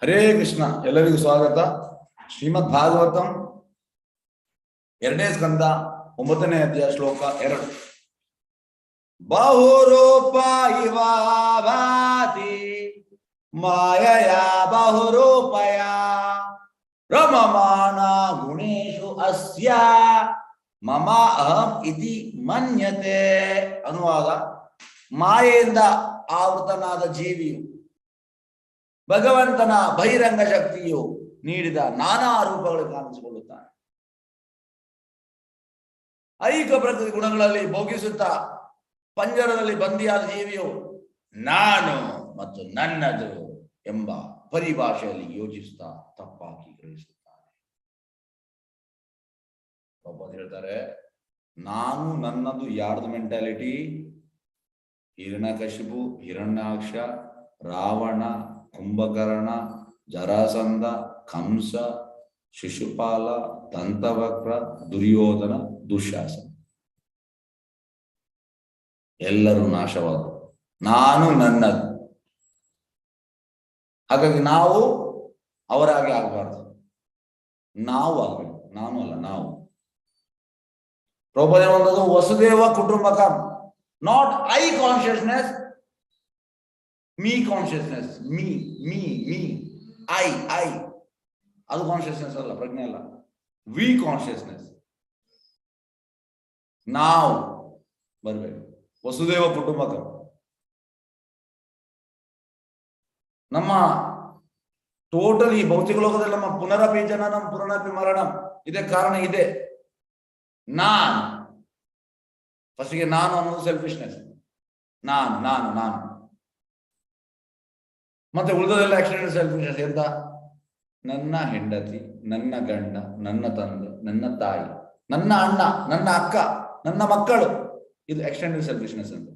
ಹರೇ ಕೃಷ್ಣ. ಎಲ್ಲರಿಗೂ ಸ್ವಾಗತ. ಶ್ರೀಮದ್ ಭಾಗವತಂ 2ನೇ ಸ್ಕಂದ 9ನೇ ಅಧ್ಯಾಯ ಶ್ಲೋಕ 2. ಬಹುರೂಪ ಇವ ಭಾತಿ ಮಾಯಯ ಬಹುರೂಪಯ ರಮಮಾನ ಗುಣೇಶು ಅಸ್ಯ ಮಮ ಅಹಂ ಇತಿ ಮನ್ಯತೆ. ಅನುವಾದ: ಮಾಯೆಯಿಂದ ಆವೃತನಾದ ಜೀವಿಯು ಭಗವಂತನ ಬಹಿರಂಗ ಶಕ್ತಿಯು ನೀಡಿದ ನಾನಾ ರೂಪಗಳು ಕಾಣಿಸಿಕೊಳ್ಳುತ್ತಾನೆ. ಐಕ ಪ್ರಕೃತಿ ಗುಣಗಳಲ್ಲಿ ಭೋಗಿಸುತ್ತಾ ಪಂಜರದಲ್ಲಿ ಬಂದಿಯಾದ ಜೀವಿಯು ನಾನು ಮತ್ತು ನನ್ನದು ಎಂಬ ಪರಿಭಾಷೆಯಲ್ಲಿ ಯೋಚಿಸುತ್ತಾ ತಪ್ಪಾಗಿ ಗ್ರಹಿಸುತ್ತಾನೆ. ಒಬ್ಬ ಹೇಳ್ತಾರೆ, ನಾನು ನನ್ನದು ಯಾರ್ದು ಮೆಂಟಾಲಿಟಿ? ಹಿರಣ್ಯಕಶಿಪು, ಹಿರಣ್ಯಾಕ್ಷ, ರಾವಣ, ಕುಂಭಕರ್ಣ, ಜರಾಸಂಧ, ಕಂಸ, ಶಿಶುಪಾಲ, ದಂತವಕ್ರ, ದುರ್ಯೋಧನ, ದುಶ್ಯಾಸನ ಎಲ್ಲರೂ ನಾಶವಾದರು. ನಾನು ನನ್ನದು. ಹಾಗಾಗಿ ನಾವು ಅವರಾಗಿ ಆಗಬಾರ್ದು, ನಾವು ಆಗ್ಬೇಕು. ನಾನು ಅಲ್ಲ, ನಾವು. ಪ್ರಭುದೇವಂತದ್ದು ವಸುದೇವ ಕುಟುಂಬಕಂ, not I consciousness, me consciousness, me me me I I ಅದು ಕಾನ್ಶಿಯಸ್ನೆಸ್ ಅಲ್ಲ, ಪ್ರಜ್ಞೆ ಅಲ್ಲ. ವಿ ಕಾನ್ಶಿಯಸ್ನೆಸ್, ನಾವು ಬರ್ಬೇಕು. ವಸುದೇವ ಕುಟುಂಬಕ. ನಮ್ಮ ಟೋಟಲಿ ಭೌತಿಕ ಲೋಕದಲ್ಲಿ ನಮ್ಮ ಪುನರಪಿ ಜನನಂ ಪುನರಪಿ ಮರಣಂ ಇದಕ್ಕೆ ಕಾರಣ ಇದೆ. ನಾನು ಫಸ್ಟ್ಗೆ ನಾನು ಅನ್ನೋದು ಸೆಲ್ಫಿಶ್ನೆಸ್. ನಾನು ನಾನು ನಾನು ಮತ್ತೆ ಉಳಿದದೆಲ್ಲ ಎಕ್ಸ್ಟೆಂಡೆಡ್ ಸೆಲ್ಫಿಶ್ನೆಸ್. ಎಂತ? ನನ್ನ ಹೆಂಡತಿ, ನನ್ನ ಗಂಡ, ನನ್ನ ತಂದೆ, ನನ್ನ ತಾಯಿ, ನನ್ನ ಅಣ್ಣ, ನನ್ನ ಅಕ್ಕ, ನನ್ನ ಮಕ್ಕಳು, ಇದು ಎಕ್ಸ್ಟೆಂಡೆಡ್ ಸೆಲ್ಫಿಶ್ನೆಸ್ ಅಂತ.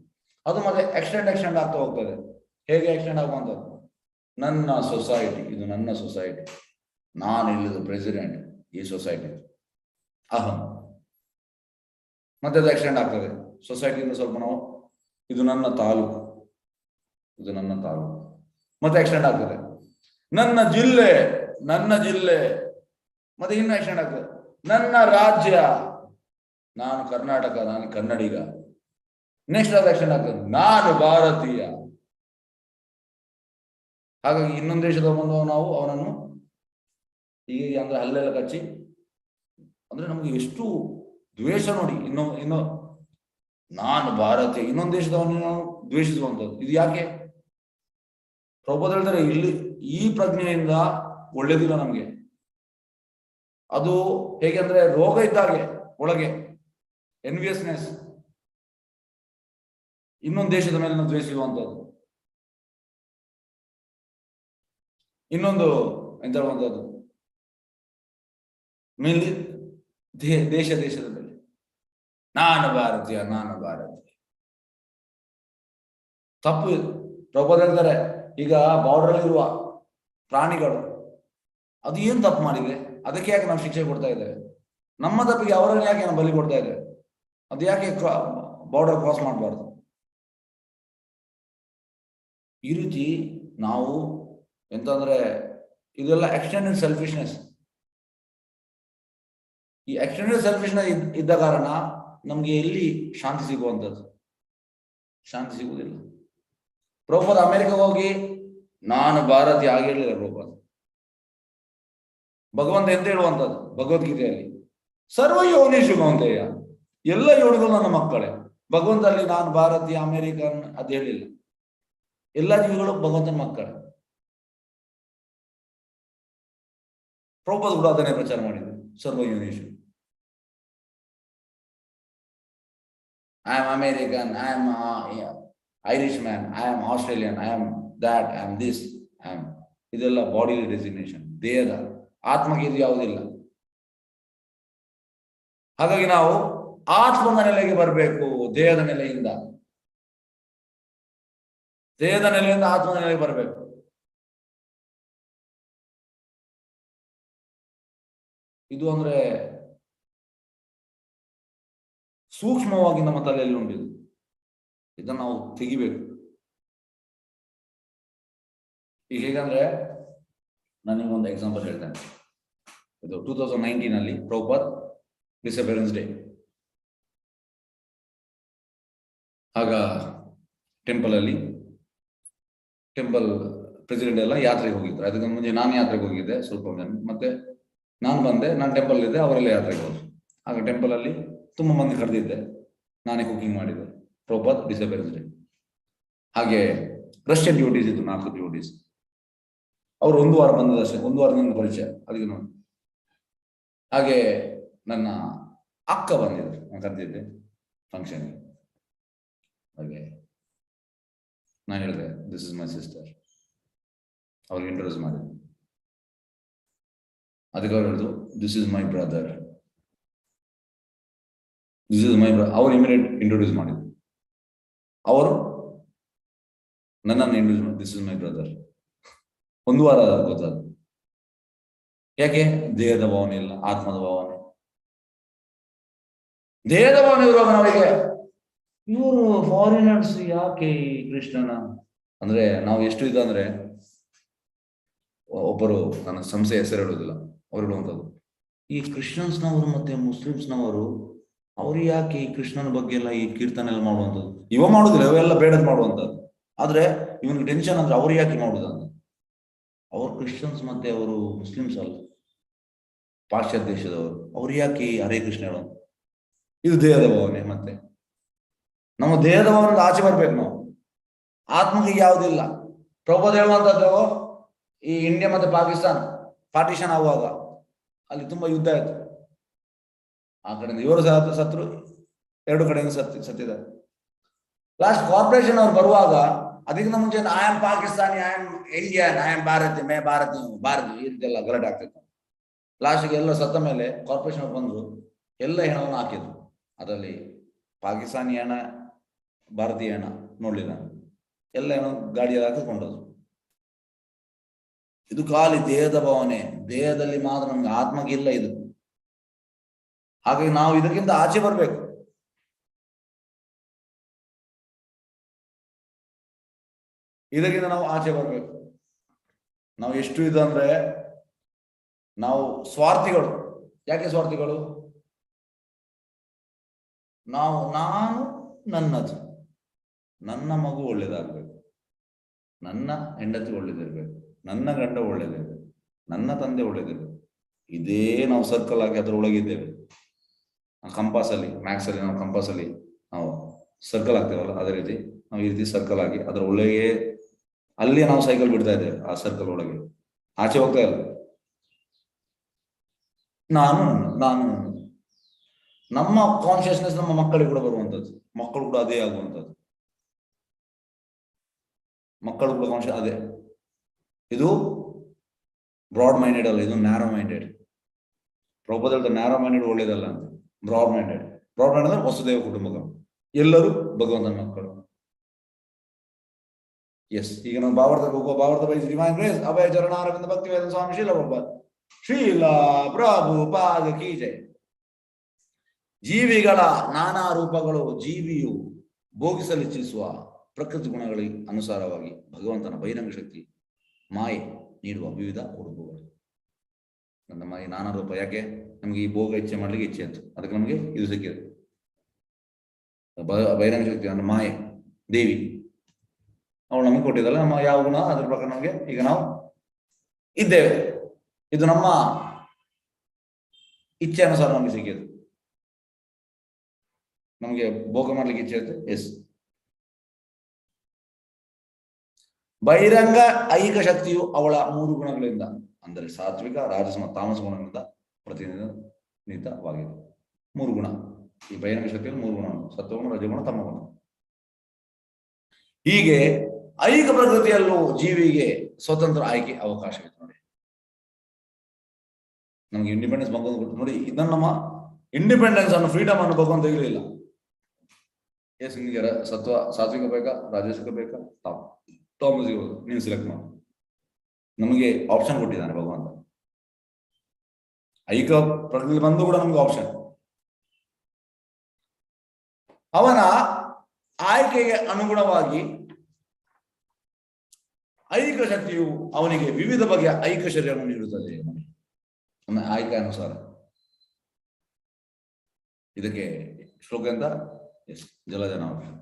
ಅದು ಮತ್ತೆ ಎಕ್ಸ್ಟೆಂಡ್ ಆಗ್ತಾ ಹೋಗ್ತದೆ. ಹೇಗೆ ಎಕ್ಸ್ಟೆಂಡ್ ಆಗುವಂಥದ್ದು? ನನ್ನ ಸೊಸೈಟಿ, ಇದು ನನ್ನ ಸೊಸೈಟಿ, ನಾನು ಇಲ್ಲಿದು ಪ್ರೆಸಿಡೆಂಟ್ ಈ ಸೊಸೈಟಿ, ಅಹಂ. ಮತ್ತೆ ಅದು ಎಕ್ಸ್ಟೆಂಡ್ ಆಗ್ತದೆ ಸೊಸೈಟಿಯಿಂದ ಸ್ವಲ್ಪ ನಾವು, ಇದು ನನ್ನ ತಾಲೂಕು, ಇದು ನನ್ನ ತಾಲೂಕು, ಮತ್ತೆ ಎಕ್ಸ್ಟೆಂಡ್ ಆಗ್ತದೆ ನನ್ನ ಜಿಲ್ಲೆ, ನನ್ನ ಜಿಲ್ಲೆ, ಮತ್ತೆ ಇನ್ನು ಎಕ್ಸ್ಟೆಂಡ್ ಆಗ್ತದೆ ನನ್ನ ರಾಜ್ಯ, ನಾನು ಕರ್ನಾಟಕ, ನಾನು ಕನ್ನಡಿಗ. ನೆಕ್ಸ್ಟ್ ಅದು ಎಕ್ಸ್ಟೆಂಡ್ ಆಗ್ತದೆ ನಾನು ಭಾರತೀಯ. ಹಾಗಾಗಿ ಇನ್ನೊಂದು ದೇಶದ ಬಂದವ ನಾವು ಅವನನ್ನು ಹೀಗೆ ಅಂದ್ರೆ ಅಲ್ಲೆಲ್ಲ ಕಚ್ಚಿ, ಅಂದ್ರೆ ನಮ್ಗೆ ಎಷ್ಟು ದ್ವೇಷ ನೋಡಿ. ಇನ್ನು ನಾನು ಭಾರತೀಯ, ಇನ್ನೊಂದು ದೇಶದವನ್ನ ನಾವು ದ್ವೇಷಿಸುವಂಥದ್ದು. ಇದು ಯಾಕೆ? ಪ್ರಭುಪಾದ ಹೇಳ್ತಾರೆ, ಇಲ್ಲಿ ಈ ಪ್ರಜ್ಞೆಯಿಂದ ಒಳ್ಳೇದಿಲ್ಲ ನಮ್ಗೆ. ಅದು ಹೇಗೆ ಅಂದ್ರೆ ರೋಗ ಇದ್ದಾಗೆ ಒಳಗೆ, ಎನ್ವಿಯಸ್ನೆಸ್, ಇನ್ನೊಂದು ದೇಶದ ಮೇಲೆ ನಾವು ದ್ವೇಷಿಸುವಂಥದ್ದು. ಇನ್ನೊಂದು ಎಂತ ಹೇಳುವಂಥದ್ದು, ಮೇನ್ಲಿ ದೇಶದ ಮೇಲೆ ನಾನು ಭಾರತೀಯ, ನಾನು ಭಾರತೀಯ. ತಪ್ಪು ಇದು. ಪ್ರಭುಪಾದ ಹೇಳ್ತಾರೆ, ಈಗ ಬಾರ್ಡರ್ ಅಲ್ಲಿರುವ ಪ್ರಾಣಿಗಳು ಅದು ಏನ್ ತಪ್ಪು ಮಾಡಿದೆ? ಅದಕ್ಕೆ ಯಾಕೆ ನಾವು ಶಿಕ್ಷೆ ಕೊಡ್ತಾ ಇದ್ದೇವೆ? ನಮ್ಮ ತಪ್ಪಿಗೆ ಅವರನ್ನು ಯಾಕೆ ನಾವು ಬಲಿ ಕೊಡ್ತಾ ಇದ್ದೇವೆ? ಅದು ಯಾಕೆ ಬಾರ್ಡರ್ ಕ್ರಾಸ್ ಮಾಡಬಾರ್ದು? ಈ ರೀತಿ ನಾವು ಎಂತಂದ್ರೆ ಇದೆಲ್ಲ ಎಕ್ಸ್ಟೆಂಡೆಡ್ ಸೆಲ್ಫಿಶ್ನೆಸ್. ಈ ಎಕ್ಸ್ಟೆಂಡೆಡ್ ಸೆಲ್ಫಿಶ್ನೆಸ್ ಇದ್ದ ಕಾರಣ ನಮ್ಗೆ ಎಲ್ಲಿ ಶಾಂತಿ ಸಿಗುವಂಥದ್ದು? ಶಾಂತಿ ಸಿಗುವುದಿಲ್ಲ. ಪ್ರಭುಪಾದ ಅಮೆರಿಕಕ್ಕೆ ಹೋಗಿ ನಾನು ಭಾರತೀಯ ಆಗಿರ್ಲಿಲ್ಲ. ಪ್ರಭುಪಾದ ಭಗವಂತ ಎಂತ ಹೇಳುವಂಥದ್ದು ಭಗವದ್ಗೀತೆಯಲ್ಲಿ, ಸರ್ವ ಯೋನಿಷು ಕೌಂತೆಯ, ಎಲ್ಲ ಯೋನಿಗಳು ನನ್ನ ಮಕ್ಕಳೇ. ಭಗವಂತ ಅಲ್ಲಿ ನಾನು ಭಾರತೀಯ, ಅಮೆರಿಕನ್ ಅದು ಹೇಳಿಲ್ಲ. ಎಲ್ಲ ಜೀವಿಗಳು ಭಗವಂತನ ಮಕ್ಕಳೇ. ಪ್ರಭುಪಾದ ಕೂಡ ಅದನ್ನೇ ಪ್ರಚಾರ ಮಾಡಿದ್ರು, ಸರ್ವ ಯೋನಿಷು. I am American, I am Irish man, I am Australian, I am that, I am this, I am, ಇದೆಲ್ಲ ಬಾಡಿ ಡೆಸಿಗ್ನೇಷನ್, ದೇಹದ. ಆತ್ಮಗೆ ಇದು ಯಾವುದಿಲ್ಲ. ಹಾಗಾಗಿ ನಾವು ಆತ್ಮದ ನೆಲೆಗೆ ಬರಬೇಕು. ದೇಹದ ನೆಲೆಯಿಂದ ಆತ್ಮದ ನೆಲೆಗೆ ಬರಬೇಕು. ಇದು ಅಂದ್ರೆ ಸೂಕ್ಷ್ಮವಾಗಿ ನಮ್ಮ ತಲೆಯಲ್ಲಿ ಉಂಟಿದ್ದು. ಇದನ್ನು ನಾವು ತೆಗಿಬೇಕು. ಈಗ ಹೇಗಂದ್ರೆ ನಾನು ಒಂದು ಎಕ್ಸಾಂಪಲ್ ಹೇಳ್ತೇನೆ. ಇದು 2019 ಪ್ರಭುಪಾದ್ ಡಿಸಪಿಯರೆನ್ಸ್ ಡೇ. ಆಗ ಟೆಂಪಲ್ ಪ್ರೆಸಿಡೆಂಟ್ ಎಲ್ಲ ಯಾತ್ರೆಗೆ ಹೋಗಿದ್ರು. ಅದಕ್ಕೆ ಮುಂಚೆ ನಾನು ಯಾತ್ರೆಗೆ ಹೋಗಿದ್ದೆ ಸ್ವಲ್ಪ ಜನ, ಮತ್ತೆ ನಾನು ಬಂದೆ, ನಾನು ಟೆಂಪಲ್ ಇದ್ದೆ, ಅವರೆಲ್ಲ ಯಾತ್ರೆಗೆ ಹೋದ್ರು. ಆಗ ಟೆಂಪಲ್ ಅಲ್ಲಿ ತುಂಬಾ ಮಂದಿ ಕರೆದಿದ್ದೆ, ನಾನೇ ಕುಕಿಂಗ್ ಮಾಡಿದ್ದೆ ಪ್ರಭುಪಾದ್ ಡಿಸಪಿಯರೆನ್ಸ್ ಡೇ. ಹಾಗೆ ರಷ್ಯನ್ ಡ್ಯೂಟೀಸ್ ಇತ್ತು, 4 ಡ್ಯೂಟೀಸ್. ಅವರು 1 ವಾರ ಬಂದದಷ್ಟೇ, 1 ವಾರದಿಂದ ಪರಿಚಯ ಅದಕ್ಕೆ ನೋಡಿ. ಹಾಗೆ ನನ್ನ ಅಕ್ಕ ಬಂದಿದ್ರು, ನಾನು ಕರೆದಿದ್ದೆ ಫಂಕ್ಷನ್ಗೆ. ಹಾಗೆ ನಾನು ಹೇಳಿದೆ, ದಿಸ್ ಇಸ್ ಮೈ ಸಿಸ್ಟರ್. ಅವ್ರಿಗೆ ಇಂಟ್ರೊಡ್ಯೂಸ್ ಮಾಡಿದ್ರು. ಅದಕ್ಕೆ ಅವ್ರು ಹೇಳಿದ್ರು, this is my brother, this is my brother. ಅವ್ರು ಇಮಿಡಿಯೇಟ್ ಇಂಟ್ರೊಡ್ಯೂಸ್ ಮಾಡಿದ್ರು. ಅವರು ನನ್ನನ್ನು ಇಂಟ್ರೊಡ್ಯೂಸ್ ಮಾಡಿ, ದಿಸ್ ಇಸ್ ಮೈ ಬ್ರದರ್. 1 ವಾರ ಗೊತ್ತಾದ. ಯಾಕೆ? ದೇಹದ ಭಾವನೆ ಇಲ್ಲ, ಆತ್ಮದ ಭಾವನೆ. ದೇಹದ ಭಾವನೆ ಇರುವಾಗ ನಾವೀಗ ಇವರು ಫಾರಿನರ್ಸ್ ಯಾಕೆ ಈ ಕೃಷ್ಣನ ಅಂದ್ರೆ ನಾವು ಎಷ್ಟು ಇದು ಅಂದ್ರೆ, ಒಬ್ಬರು ನನ್ನ ಸಂಸ್ಥೆ ಹೆಸರು ಹೇಳುವುದಿಲ್ಲ, ಅವರು ಹೇಳುವಂಥದ್ದು, ಈ ಕ್ರಿಶ್ಚಿಯನ್ಸ್ನವರು ಮತ್ತೆ ಮುಸ್ಲಿಮ್ಸ್ನವರು ಅವ್ರು ಯಾಕೆ ಈ ಕೃಷ್ಣನ ಬಗ್ಗೆ ಎಲ್ಲ ಈ ಕೀರ್ತನೆ ಎಲ್ಲ ಮಾಡುವಂಥದ್ದು, ಇವ ಮಾಡುದಿಲ್ಲ, ಇವೆಲ್ಲ ಬೇಡದ್ ಮಾಡುವಂಥದ್ದು. ಆದ್ರೆ ಇವನಿಗೆ ಟೆನ್ಷನ್ ಅಂದ್ರೆ ಅವ್ರು ಯಾಕೆ ಮಾಡುದಂತ. ಅವರು ಕ್ರಿಶ್ಚಿಯನ್ಸ್ ಮತ್ತೆ ಅವರು ಮುಸ್ಲಿಮ್ಸ್ ಅಲ್ಲ, ಪಾಶ್ಚಾತ್ಯ ದೇಶದವರು, ಅವ್ರು ಯಾಕೆ ಹರೇ ಕೃಷ್ಣ ಹೇಳೋದು. ಇದು ದೇಹದ ಭಾವನೆ. ಮತ್ತೆ ನಮ್ಮ ದೇಹದ ಭಾವನೆ ಆಚೆ ಬರ್ಬೇಕು ನಾವು, ಆತ್ಮಕ್ಕೆ ಯಾವುದಿಲ್ಲ. ಪ್ರಭುಪಾದ ಹೇಳುವಂಥದ್ದು, ಈ ಇಂಡಿಯಾ ಮತ್ತೆ ಪಾಕಿಸ್ತಾನ ಪಾರ್ಟಿಷನ್ ಆಗುವಾಗ ಅಲ್ಲಿ ತುಂಬಾ ಯುದ್ಧ ಆಯ್ತು. ಆ ಕಡೆಯಿಂದ ಇವರು ಸತ್ರು, 2 ಕಡೆಯಿಂದ ಸತ್ತಿದ್ದಾರೆ. ಲಾಸ್ಟ್ ಕಾರ್ಪೊರೇಷನ್ ಅವ್ರು ಬರುವಾಗ ಅದಕ್ಕಿಂತ ಮುಂಚೆ I am Pakistani, I am Indian, I am ಭಾರತಿ, ಮೇ ಭಾರತಿ ಈ ರೀತಿಯೆಲ್ಲ ಗಲಾಟೆ ಆಗ್ತಿತ್ತು. ಲಾಸ್ಟ್ಗೆ ಎಲ್ಲ ಸತ್ತ ಮೇಲೆ ಕಾರ್ಪೊರೇಷನ್ ಅವ್ರು ಬಂದ್ರು, ಎಲ್ಲ ಹೆಣವನ್ನು ಹಾಕಿದ್ರು. ಅದರಲ್ಲಿ ಪಾಕಿಸ್ತಾನಿ ಹೆಣ, ಭಾರತೀಯ ಹೆಣ ನೋಡ್ಲಿಲ್ಲ, ಎಲ್ಲ ಹೆಣ ಗಾಡಿಯಲ್ಲಿ ಹಾಕಿಕೊಂಡದ್ದು. ಇದು ಖಾಲಿ ದೇಹದ ಭಾವನೆ, ದೇಹದಲ್ಲಿ ಮಾತ್ರ, ನಮ್ಗೆ ಆತ್ಮಕ್ಕೆ ಇಲ್ಲ ಇದು. ಹಾಗಾಗಿ ನಾವು ಇದಕ್ಕಿಂತ ಆಚೆ ಬರ್ಬೇಕು. ಇದಕ್ಕಿಂತ ನಾವು ಆಚೆ ಬರ್ಬೇಕು. ನಾವು ಎಷ್ಟು ಇದು ಅಂದ್ರೆ, ನಾವು ಸ್ವಾರ್ಥಿಗಳು. ಯಾಕೆ ಸ್ವಾರ್ಥಿಗಳು? ನಾನು ನನ್ನದು, ನನ್ನ ಮಗು ಒಳ್ಳೇದಾಗ್ಬೇಕು, ನನ್ನ ಹೆಂಡತಿ ಒಳ್ಳೇದಿರ್ಬೇಕು, ನನ್ನ ಗಂಡ ಒಳ್ಳೇದಿರ್ಬೇಕು, ನನ್ನ ತಂದೆ ಒಳ್ಳೇದಿರ್ಬೇಕು. ಇದೇ ನಾವು ಸರ್ಕಲ್ ಆಗಿ ಅದರ ಒಳಗಿದ್ದೇವೆ. ಕಂಪಾಸ್ ಅಲ್ಲಿ, ಮ್ಯಾಕ್ಸ್ ಅಲ್ಲಿ ನಾವು ಕಂಪಾಸ್ ಅಲ್ಲಿ ನಾವು ಸರ್ಕಲ್ ಆಗ್ತೇವಲ್ಲ, ಅದೇ ರೀತಿ ನಾವು ಈ ರೀತಿ ಸರ್ಕಲ್ ಆಗಿ ಅದರ ಒಳಗೆ ಅಲ್ಲಿ ನಾವು ಸೈಕಲ್ ಬಿಡ್ತಾ ಇದ್ದೇವೆ. ಆ ಸರ್ಕಲ್ ಒಳಗೆ ಆಚೆ ಹೋಗ್ತಾ ಇಲ್ಲ. ನಾನು ನಮ್ಮ ಕಾನ್ಶಿಯಸ್ನೆಸ್ ನಮ್ಮ ಮಕ್ಕಳಿಗೆ ಕೂಡ ಬರುವಂತದ್ದು, ಮಕ್ಕಳು ಕೂಡ ಅದೇ ಆಗುವಂಥದ್ದು, ಮಕ್ಕಳು ಕೂಡ ಕಾನ್ಶಿಯಸ್ ಅದೇ. ಇದು ಬ್ರಾಡ್ ಮೈಂಡೆಡ್ ಅಲ್ಲ, ಇದು narrow minded. Prabhupada narrow minded ಒಳ್ಳೇದಲ್ಲ ಅಂತ, ಬ್ರಾಡ್ ಮೈಂಡೆಡ್ ಅಂದ್ರೆ ವಸುದೇವ ಕುಟುಂಬಗಳು, ಎಲ್ಲರೂ ಭಗವಂತನ ಮಕ್ಕಳು. ಎಸ್, ಈಗ ನಾವು ಭಾವಾರ್ಥಕ್ಕೆ ಹೋಗುವ. ಭಾವಾರ್ಥ ಬೈ ಡಿವೈನ್ ಗ್ರೇಸ್ ಅಭಯ ಚರಣಾರವಿಂದ ಭಕ್ತಿ ವೇದ ಸ್ವಾಮಿ ಶ್ರೀಲ ಪ್ರಭುಪಾದ ಕೀ ಜೈ. ಜೀವಿಗಳ ನಾನಾ ರೂಪಗಳು, ಜೀವಿಯು ಭೋಗಿಸಲಿಚ್ಛಿಸುವ ಪ್ರಕೃತಿ ಗುಣಗಳಿಗೆ ಅನುಸಾರವಾಗಿ ಭಗವಂತನ ಬಹಿರಂಗ ಶಕ್ತಿ ಮಾಯೆ ನೀಡುವ ವಿವಿಧ ಉಡುಪುಗಳು. ನನ್ನ ಮಾಯೆ ನಾನಾ ರೂಪ. ಯಾಕೆ? ನಮಗೆ ಈ ಭೋಗ ಇಚ್ಛೆ ಮಾಡ್ಲಿಕ್ಕೆ ಇಚ್ಛೆ ಆಯ್ತು, ಅದಕ್ಕೆ ನಮಗೆ ಇದು ಸಿಕ್ಕಿದೆ. ಬಹಿರಂಗ ಶಕ್ತಿ ನನ್ನ ಮಾಯೆ ದೇವಿ, ಅವಳು ನಮಗೆ ಕೊಟ್ಟಿದ್ದಲ್ಲ. ನಮ್ಮ ಯಾವ ಗುಣ ಅದ್ರ ಪ್ರಕಾರ ನಮಗೆ ಈಗ ನಾವು ಇದ್ದೇವೆ. ಇದು ನಮ್ಮ ಇಚ್ಛೆ ಅನುಸಾರ ನಮಗೆ ಸಿಕ್ಕಿದೆ. ನಮಗೆ ಭೋಗ ಮಾಡ್ಲಿಕ್ಕೆ ಇಚ್ಛೆ ಆಯ್ತು. ಎಸ್, ಬಹಿರಂಗ ಐಹಿಕ ಶಕ್ತಿಯು ಅವಳ 3 ಗುಣಗಳಿಂದ, ಅಂದರೆ ಸಾತ್ವಿಕ, ರಾಜಸ ಮತ್ತು ತಾಮಸ ಗುಣಗಳಿಂದ ಪ್ರತಿನಿಧಿತವಾಗಿದೆ. 3 ಗುಣ ಈ ಬಹಿರಂಗ ಶಕ್ತಿಯಲ್ಲಿ 3 ಗುಣ: ಸತ್ವಗುಣ, ರಜಗುಣ, ತಮಗುಣ. ಹೀಗೆ ಐಹಿಕ ಪ್ರಕೃತಿಯಲ್ಲೂ ಜೀವಿಗೆ ಸ್ವತಂತ್ರ ಆಯ್ಕೆ ಅವಕಾಶವಿದೆ. ನೋಡಿ, ನಮ್ಗೆ ಇಂಡಿಪೆಂಡೆನ್ಸ್ ಭಗವಂತ ಕೊಟ್ಟು. ನೋಡಿ, ಇದನ್ನ ನಮ್ಮ ಇಂಡಿಪೆಂಡೆನ್ಸ್ ಅನ್ನು, ಫ್ರೀಡಮ್ ಅನ್ನು ಭಗವಂತ ತೆಗಿಲಿಲ್ಲ. ಎಸ್, ನಿಮಗೆ ಸಾತ್ವಿಕ ಬೇಕಾ, ರಾಜಸಿಕ ಬೇಕಾ, ತಾಮಸಿಕ ನೀವು ಸೆಲೆಕ್ಟ್ ಮಾಡಿ. ನಮಗೆ ಆಪ್ಷನ್ ಕೊಟ್ಟಿದ್ದಾನೆ ಭಗವಂತ. ಐಹಿಕ ಪ್ರಕೃತಿ ಬಂದು ಕೂಡ ನಮ್ಗೆ ಆಪ್ಷನ್. ಅವನ ಆಯ್ಕೆಗೆ ಅನುಗುಣವಾಗಿ ಐಕ ಶಕ್ತಿಯು ಅವನಿಗೆ ವಿವಿಧ ಬಗೆಯ ಐಕ ಶರೀರವನ್ನು ನೀಡುತ್ತದೆ. ಆಯ್ಕೆ ಅನುಸಾರ. ಇದಕ್ಕೆ ಶ್ಲೋಕ ಎಂತ? ಜಲಜಾನವಲಕ್ಷಣ.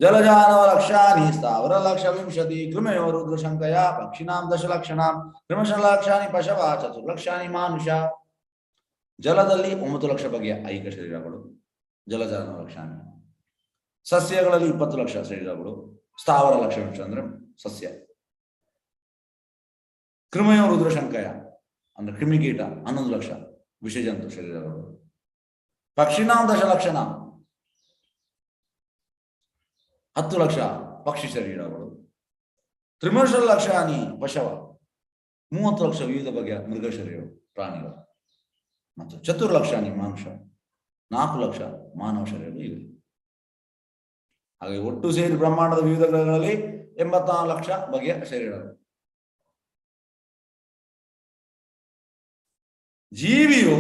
ಜಲಜಾನವಲಕ್ಷಾನಿ ಸ್ಥಾವರ ಲಕ್ಷ ವಿಂಶತಿ ಕೃಮಯೋ ರುದ್ರ ಶಂಕಯ ಪಕ್ಷಿಣಾಂ ದಶಲಕ್ಷಣಾಂ ಕ್ರಮಶಲಕ್ಷಾನಿ ಪಶವ ಚತುರ್ಲಕ್ಷಾನಿ ಮಾನುಷ. ಜಲದಲ್ಲಿ 9 ಲಕ್ಷ ಬಗೆಯ ಐಕ ಶರೀರಗಳು ಜಲಜಾನವಲಕ್ಷಾನಿ. ಸಸ್ಯಗಳಲ್ಲಿ 20 ಲಕ್ಷ ಶರೀರಗಳು. ಸ್ಥಾವರ ಲಕ್ಷ ವಿಂಶ ಅಂದ್ರೆ ಸಸ್ಯ. ಕ್ರಿಮಯೋ ರುದ್ರ ಶಂಕಯ ಅಂದ್ರೆ ಕ್ರಿಮಿಕೀಟ 11 ಲಕ್ಷ ವಿಷಜಂತು ಶರೀರಗಳು. ಪಕ್ಷಿಣಾಂ ದಶಲಕ್ಷಣ 10 ಲಕ್ಷ ಪಕ್ಷಿ ಶರೀರಗಳು. ತ್ರಿಮರ್ಷ ಲಕ್ಷಾನಿ ಪಶವ 30 ಲಕ್ಷ ವಿವಿಧ ಬಗೆಯ ಮೃಗ ಶರೀರಗಳು, ಪ್ರಾಣಿಗಳು. ಮತ್ತು ಚತುರ್ಲಕ್ಷಾನಿ ಮಾನುಷ 4 ಲಕ್ಷ ಮಾನವ ಶರೀರಗಳು ಇವೆ. ಹಾಗೆ ಒಟ್ಟು ಸೇರಿ ಬ್ರಹ್ಮಾಂಡದ ವಿವಿಧ ಗ್ರಹಗಳಲ್ಲಿ 84 ಲಕ್ಷ ಬಗೆಯ ಶರೀರಗಳು. ಜೀವಿಯು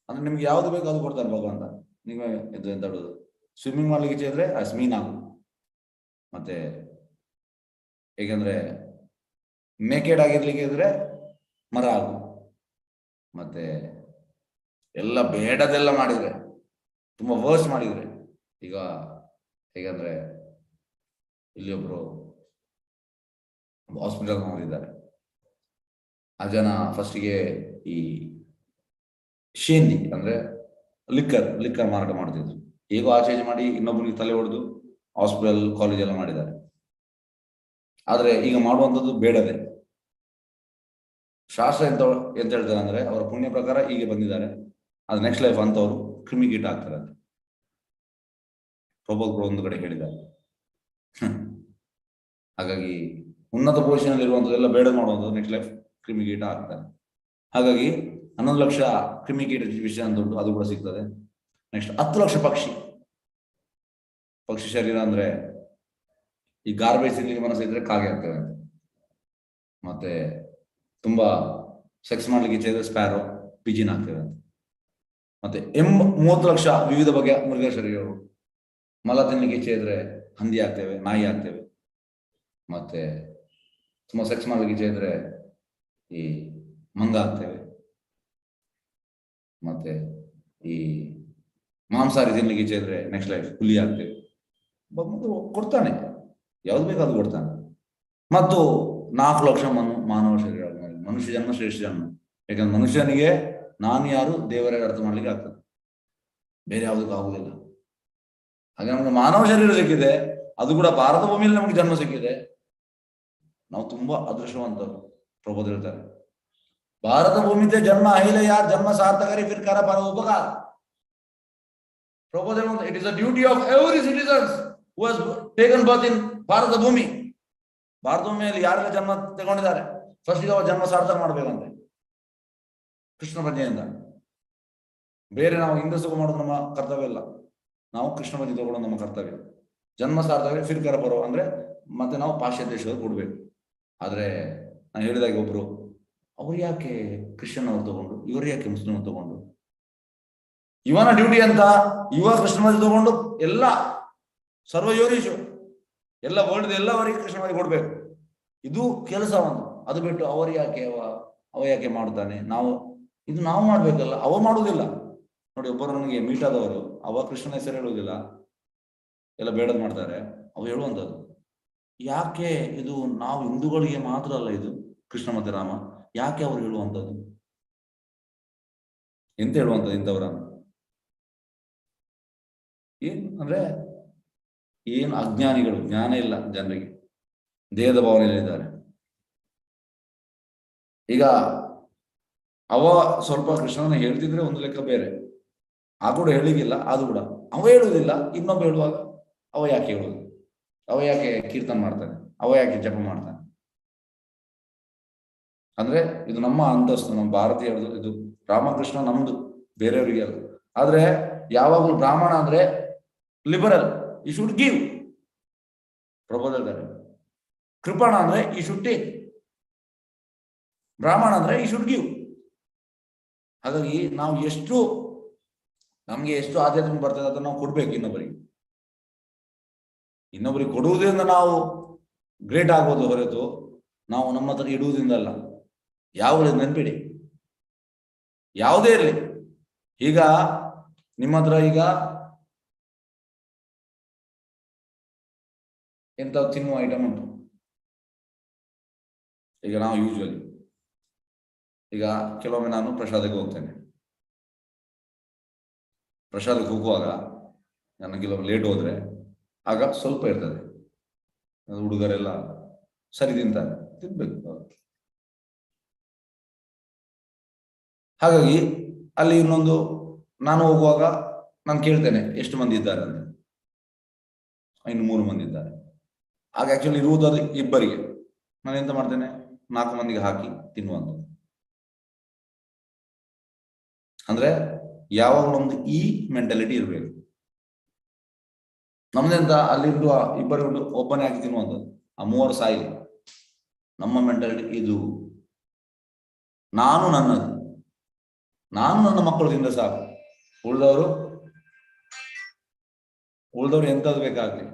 ಅಂದ್ರೆ ನಿಮ್ಗೆ ಯಾವ್ದು ಬೇಕು ಅದು ಕೊಡ್ತಾನೆ ಭಗವಂತ. ನೀವೇ ಇದು ಎಂತ ಹೇಳುದು, ಸ್ವಿಮ್ಮಿಂಗ್ ಮಾಡ್ಲಿಕ್ಕೆ ಇಚ್ಛೆ ಇದ್ರೆ ಮೀನಾಗು, ಮತ್ತೆ ಹೇಗೆಂದ್ರೆ ನೇಕೆಡ್ ಆಗಿರ್ಲಿಕ್ಕೆ ಇದ್ರೆ ಮರ ಆಗು, ಮತ್ತೆ ಎಲ್ಲ ಬೇಡದೆಲ್ಲ ಮಾಡಿದ್ರೆ, ತುಂಬಾ ವರ್ಸ್ ಮಾಡಿದ್ರೆ, ಈಗ ಹೇಗಂದ್ರೆ ಇಲ್ಲಿ ಒಬ್ರು ಹಾಸ್ಪಿಟಲ್ ನೋಡಿದ್ದಾರೆ. ಆ ಜನ ಫಸ್ಟಿಗೆ ಈ ಶೇಂದಿ ಅಂದ್ರೆ ಲಿಕ್ಕರ್ ಮಾರಾಟ ಮಾಡ್ತಿದ್ರು. ಹೇಗೋ ಆಚೆ ಮಾಡಿ ಇನ್ನೊಬ್ಬನಿಗೆ ತಲೆ ಹೊಡೆದು ಹಾಸ್ಪಿಟಲ್ ಕಾಲೇಜ್ ಎಲ್ಲ ಮಾಡಿದ್ದಾರೆ. ಆದ್ರೆ ಈಗ ಮಾಡುವಂಥದ್ದು ಬೇಡದೆ. ಶಾಸ್ತ್ರ ಎಂತ ಹೇಳ್ತಾರೆ ಅಂದ್ರೆ ಅವರ ಪುಣ್ಯ ಪ್ರಕಾರ ಹೀಗೆ ಬಂದಿದ್ದಾರೆ, ಅದು ನೆಕ್ಸ್ಟ್ ಲೈಫ್ ಅಂತವ್ರು ಕ್ರಿಮಿಕೀಟ ಆಗ್ತಾರೆ ಅಂತ ಪ್ರಭುಗಳು ಒಂದು ಕಡೆ ಹೇಳಿದ್ದಾರೆ. ಹಾಗಾಗಿ ಉನ್ನತ ಪೊಸಿಷನ್ ಇರುವಂಥದ್ದೆಲ್ಲ ಬೇಡ ಮಾಡುವಂಥದ್ದು ನೆಕ್ಸ್ಟ್ ಲೈಫ್ ಕ್ರಿಮಿಕೀಟ ಆಗ್ತಾರೆ. ಹಾಗಾಗಿ 11 ಲಕ್ಷ ಕ್ರಿಮಿಕೀಟ ವಿಷಯ ಅಂತ ಉಂಟು, ಅದು ಕೂಡ ಸಿಗ್ತದೆ. ನೆಕ್ಸ್ಟ್ 10 ಲಕ್ಷ ಪಕ್ಷಿ ಶರೀರ ಅಂದ್ರೆ ಈ ಗಾರ್ಬೇಜ್ ತಿನ್ಲಿಕ್ಕೆ ಮನಸ್ಸು ಇದ್ರೆ ಕಾಗೆ ಆಗ್ತವೆ ಅಂತ, ಮತ್ತೆ ತುಂಬಾ ಸೆಕ್ಸ್ ಮಾಡ್ಲಿಕ್ಕೆ ಇಚ್ಛೆ ಇದ್ರೆ ಸ್ಪ್ಯಾರೋ ಪಿಜಿನ್ ಆಗ್ತವೆ ಅಂತ. ಮತ್ತೆ 30 ಲಕ್ಷ ವಿವಿಧ ಬಗೆಯ ಮೃಗ ಶರೀರಗಳು. ಮಲ ತಿನ್ಲಿಕ್ಕೆ ಇಚ್ಛೆ ಇದ್ರೆ ಹಂದಿ ಆಗ್ತೇವೆ, ನಾಯಿ ಆಗ್ತೇವೆ. ಮತ್ತೆ ತುಂಬಾ ಸೆಕ್ಸ್ ಮಾಡ್ಲಿಕ್ಕೆ ಇಚ್ಛೆ ಇದ್ರೆ ಈ ಮಂಗ ಆಗ್ತೇವೆ. ಮತ್ತೆ ಈ ಮಾಂಸಾಹಾರಿ ತಿನ್ಲಿಕ್ಕೆ ಇಚ್ಛೆ ಇದ್ರೆ ನೆಕ್ಸ್ಟ್ ಲೈಫ್ ಹುಲಿ ಆಗ್ತೇವೆ. ಕೊಡ್ತಾನೆ, ಯಾವ್ದು ಬೇಕು ಅದು ಕೊಡ್ತಾನೆ. ಮತ್ತು 4 ಲಕ್ಷ ಮಾನವ ಶರೀರ, ಮನುಷ್ಯ ಜನ್ಮ ಶ್ರೇಷ್ಠ ಜನ್ಮ. ಯಾಕಂದ್ರೆ ಮನುಷ್ಯನಿಗೆ ನಾನು ಯಾರು ದೇವರೇ ಅರ್ಥ ಮಾಡ್ಲಿಕ್ಕೆ ಆಗ್ತದೆ, ಬೇರೆ ಯಾವುದಕ್ಕೂ ಆಗುದಿಲ್ಲ. ಹಾಗೆ ನಮ್ಗೆ ಮಾನವ ಶರೀರ ಸಿಕ್ಕಿದೆ, ಅದು ಕೂಡ ಭಾರತ ಭೂಮಿಯಲ್ಲಿ ನಮಗೆ ಜನ್ಮ ಸಿಕ್ಕಿದೆ. ನಾವು ತುಂಬಾ ಅದೃಷ್ಟವಂತರು. ಪ್ರಭುದು ಹೇಳ್ತಾರೆ, ಭಾರತ ಭೂಮಿತೆ ಜನ್ಮ ಅಹಿಲೆ ಯಾರ್ ಜನ್ಮ ಸಾರ್ಥಕರಿ ಫಿರ್ ಕರ ಪರ ಉಪಕಾರ. ಪ್ರಭುದು ಹೇಳುವಂತ it is a duty of every citizens ಹೂ ಹಸ್ ಟೇಕನ್ ಬರ್ತ್ ಇನ್ ಭಾರತ ಭೂಮಿ. ಭಾರತ ಭೂಮಿಯಲ್ಲಿ ಯಾರೆಲ್ಲ ಜನ್ಮ ತಗೊಂಡಿದ್ದಾರೆ ಫಸ್ಟ್ ಅವ್ರ ಜನ್ಮ ಸಾರ್ಥಕ ಮಾಡ್ಬೇಕಂತೆ ಕೃಷ್ಣ ಪ್ರಜ್ಞೆಯಿಂದ. ಬೇರೆ ನಾವು ಹಿಂದೆ ಸುಖ ಮಾಡೋದು ನಮ್ಮ ಕರ್ತವ್ಯ ಇಲ್ಲ, ನಾವು ಕೃಷ್ಣ ಪ್ರಜ್ಞೆ ತಗೊಳ್ಳೋದು ನಮ್ಮ ಕರ್ತವ್ಯ. ಜನ್ಮ ಸಾರ್ಥಕ ಫಿರ್ ಕರ ಪರೋ ಅಂದ್ರೆ ಮತ್ತೆ ನಾವು ಪಾಶ್ಚಾತ್ಯ ದೇಶದಲ್ಲಿ ಕೊಡ್ಬೇಕು. ಆದ್ರೆ ನಾನು ಹೇಳಿದಾಗ ಒಬ್ರು, ಅವ್ರು ಯಾಕೆ ಕ್ರಿಶ್ಚಿಯನ್ ಅವ್ರು ತಗೊಂಡು, ಇವರು ಯಾಕೆ ಮುಸ್ಲಿಂ ತಗೊಂಡು, ಇವನ ಡ್ಯೂಟಿ ಅಂತ ಇವ ಕೃಷ್ಣವಾದಿ ತಗೊಂಡು ಎಲ್ಲ ಸರ್ವಯೋನೀಶು ಎಲ್ಲ ವರ್ಲ್ಡ್ ಎಲ್ಲವರಿಗೆ ಕೃಷ್ಣವಾದಿ ಕೊಡ್ಬೇಕು, ಇದು ಕೆಲಸ ಒಂದು. ಅದು ಬಿಟ್ಟು ಅವರು ಯಾಕೆ ಅವ ಯಾಕೆ ಮಾಡ್ತಾನೆ, ಇದು ನಾವು ಮಾಡ್ಬೇಕಲ್ಲ, ಅವ ಮಾಡುವುದಿಲ್ಲ. ನೋಡಿ, ಒಬ್ಬರು ನನಗೆ ಮೀಟ್ ಆದವರು, ಅವ ಕೃಷ್ಣನ ಹೆಸರು ಹೇಳುವುದಿಲ್ಲ, ಎಲ್ಲ ಬೇಡದ್ ಮಾಡ್ತಾರೆ. ಅವು ಹೇಳುವಂಥದ್ದು, ಯಾಕೆ ಇದು ನಾವು ಹಿಂದೂಗಳಿಗೆ ಮಾತ್ರ ಅಲ್ಲ ಇದು ಕೃಷ್ಣ ಮತ್ತೆ ರಾಮ, ಯಾಕೆ ಅವ್ರು ಹೇಳುವಂಥದ್ದು, ಎಂತ ಹೇಳುವಂಥದ್ದು ಇಂಥವ್ರನ್ನು? ಅಂದ್ರೆ ಏನು ಅಜ್ಞಾನಿಗಳು, ಜ್ಞಾನ ಇಲ್ಲ ಜನರಿಗೆ, ದೇಹದ ಭಾವನೆಯಲ್ಲಿದ್ದಾರೆ. ಈಗ ಅವ ಸ್ವಲ್ಪ ಕೃಷ್ಣನ ಹೇಳ್ತಿದ್ರೆ ಒಂದು ಲೆಕ್ಕ ಬೇರೆ, ಆ ಕೂಡ ಹೇಳಿಗಿಲ್ಲ, ಅದು ಕೂಡ ಅವ ಹೇಳುವುದಿಲ್ಲ. ಇನ್ನೊಬ್ಬ ಹೇಳುವಾಗ ಅವ ಯಾಕೆ ಹೇಳುವುದು, ಅವ ಯಾಕೆ ಕೀರ್ತನ ಮಾಡ್ತಾನೆ, ಅವ ಯಾಕೆ ಜಪ ಮಾಡ್ತಾನೆ? ಅಂದ್ರೆ ಇದು ನಮ್ಮ ಅಂತಸ್ತು, ನಮ್ಮ ಭಾರತೀಯ, ಇದು ರಾಮಕೃಷ್ಣ ನಮ್ದು, ಬೇರೆಯವರಿಗೆ ಅಲ್ಲ. ಆದ್ರೆ ಯಾವಾಗಲೂ ಬ್ರಾಹ್ಮಣ ಅಂದ್ರೆ ಲಿಬರಲ್, ಈ ಶುಡ್ ಗಿವ್. ಪ್ರಬೋಧಿದ್ದಾರೆ. ಕೃಪಣ ಅಂದ್ರೆ ಈ ಶುಡ್ ಟೇಕ್, ಬ್ರಾಹ್ಮಣ ಅಂದ್ರೆ ಈ ಶುಡ್ ಗಿವ್. ಹಾಗಾಗಿ ನಾವು ನಮ್ಗೆ ಎಷ್ಟು ಆಧ್ಯಾತ್ಮಿಕ ಬರ್ತದೆ ಅದನ್ನು ನಾವು ಕೊಡ್ಬೇಕು ಇನ್ನೊಬ್ಬರಿಗೆ ಕೊಡುವುದರಿಂದ ನಾವು ಗ್ರೇಟ್ ಆಗ್ಬೋದು ಹೊರತು ನಾವು ನಮ್ಮ ಹತ್ರ ಇಡುವುದರಿಂದಲ್ಲ. ಯಾವುದು ನೆನ್ಪಿಡಿ, ಯಾವುದೇ ಇರಲಿ. ಈಗ ನಿಮ್ಮ ಹತ್ರ ಈಗ ಎಂತ ತಿನ್ನುವ ಐಟಮ್ ಉಂಟು. ಈಗ ನಾವು ಯೂಶುವಲಿ ಈಗ ಕೆಲವೊಮ್ಮೆ ನಾನು ಪ್ರಸಾದಕ್ಕೆ ಹೋಗ್ತೇನೆ. ಪ್ರಸಾದಕ್ಕೆ ಹೋಗುವಾಗ ನನ್ನ ಕೆಲವೊಮ್ಮೆ ಲೇಟ್ ಹೋದ್ರೆ ಆಗ ಸ್ವಲ್ಪ ಇರ್ತದೆ, ಹುಡುಗರೆಲ್ಲ ಸರಿ ತಿಂತಾರೆ, ತಿನ್ಬೇಕು. ಹಾಗಾಗಿ ಅಲ್ಲಿ ಇನ್ನೊಂದು, ನಾನು ಹೋಗುವಾಗ ನಾನು ಕೇಳ್ತೇನೆ ಎಷ್ಟು ಮಂದಿ ಇದ್ದಾರೆ ಅಂತ. ಇನ್ನು 3 ಮಂದಿ ಇದ್ದಾರೆ. ಆಗ ಆಕ್ಚುಲಿ ಇರುವುದು ಅದು ಇಬ್ಬರಿಗೆ. ನಾನು ಎಂತ ಮಾಡ್ತೇನೆ, 4 ಮಂದಿಗೆ ಹಾಕಿ ತಿನ್ನುವಂತ. ಅಂದ್ರೆ ಯಾವಾಗಲೂ ಒಂದು ಈ ಮೆಂಟಾಲಿಟಿ ಇರಬೇಕು. ನಮ್ದೆಂತ ಅಲ್ಲಿರುವ ಇಬ್ಬರು ಒಬ್ಬನೇ ಹಾಕಿ ತಿನ್ನುವಂಥದ್ದು, ಆ 3 ಸಾಯಿಲಿ. ನಮ್ಮ ಮೆಂಟಾಲಿಟಿ ಇದು, ನಾನು ನನ್ನದು, ನಾನು ನನ್ನ ಮಕ್ಕಳು ತಿಂದ ಸಾಕು, ಉಳಿದವರು ಎಂತದ್ದು ಬೇಕಾಗ್ಲಿ.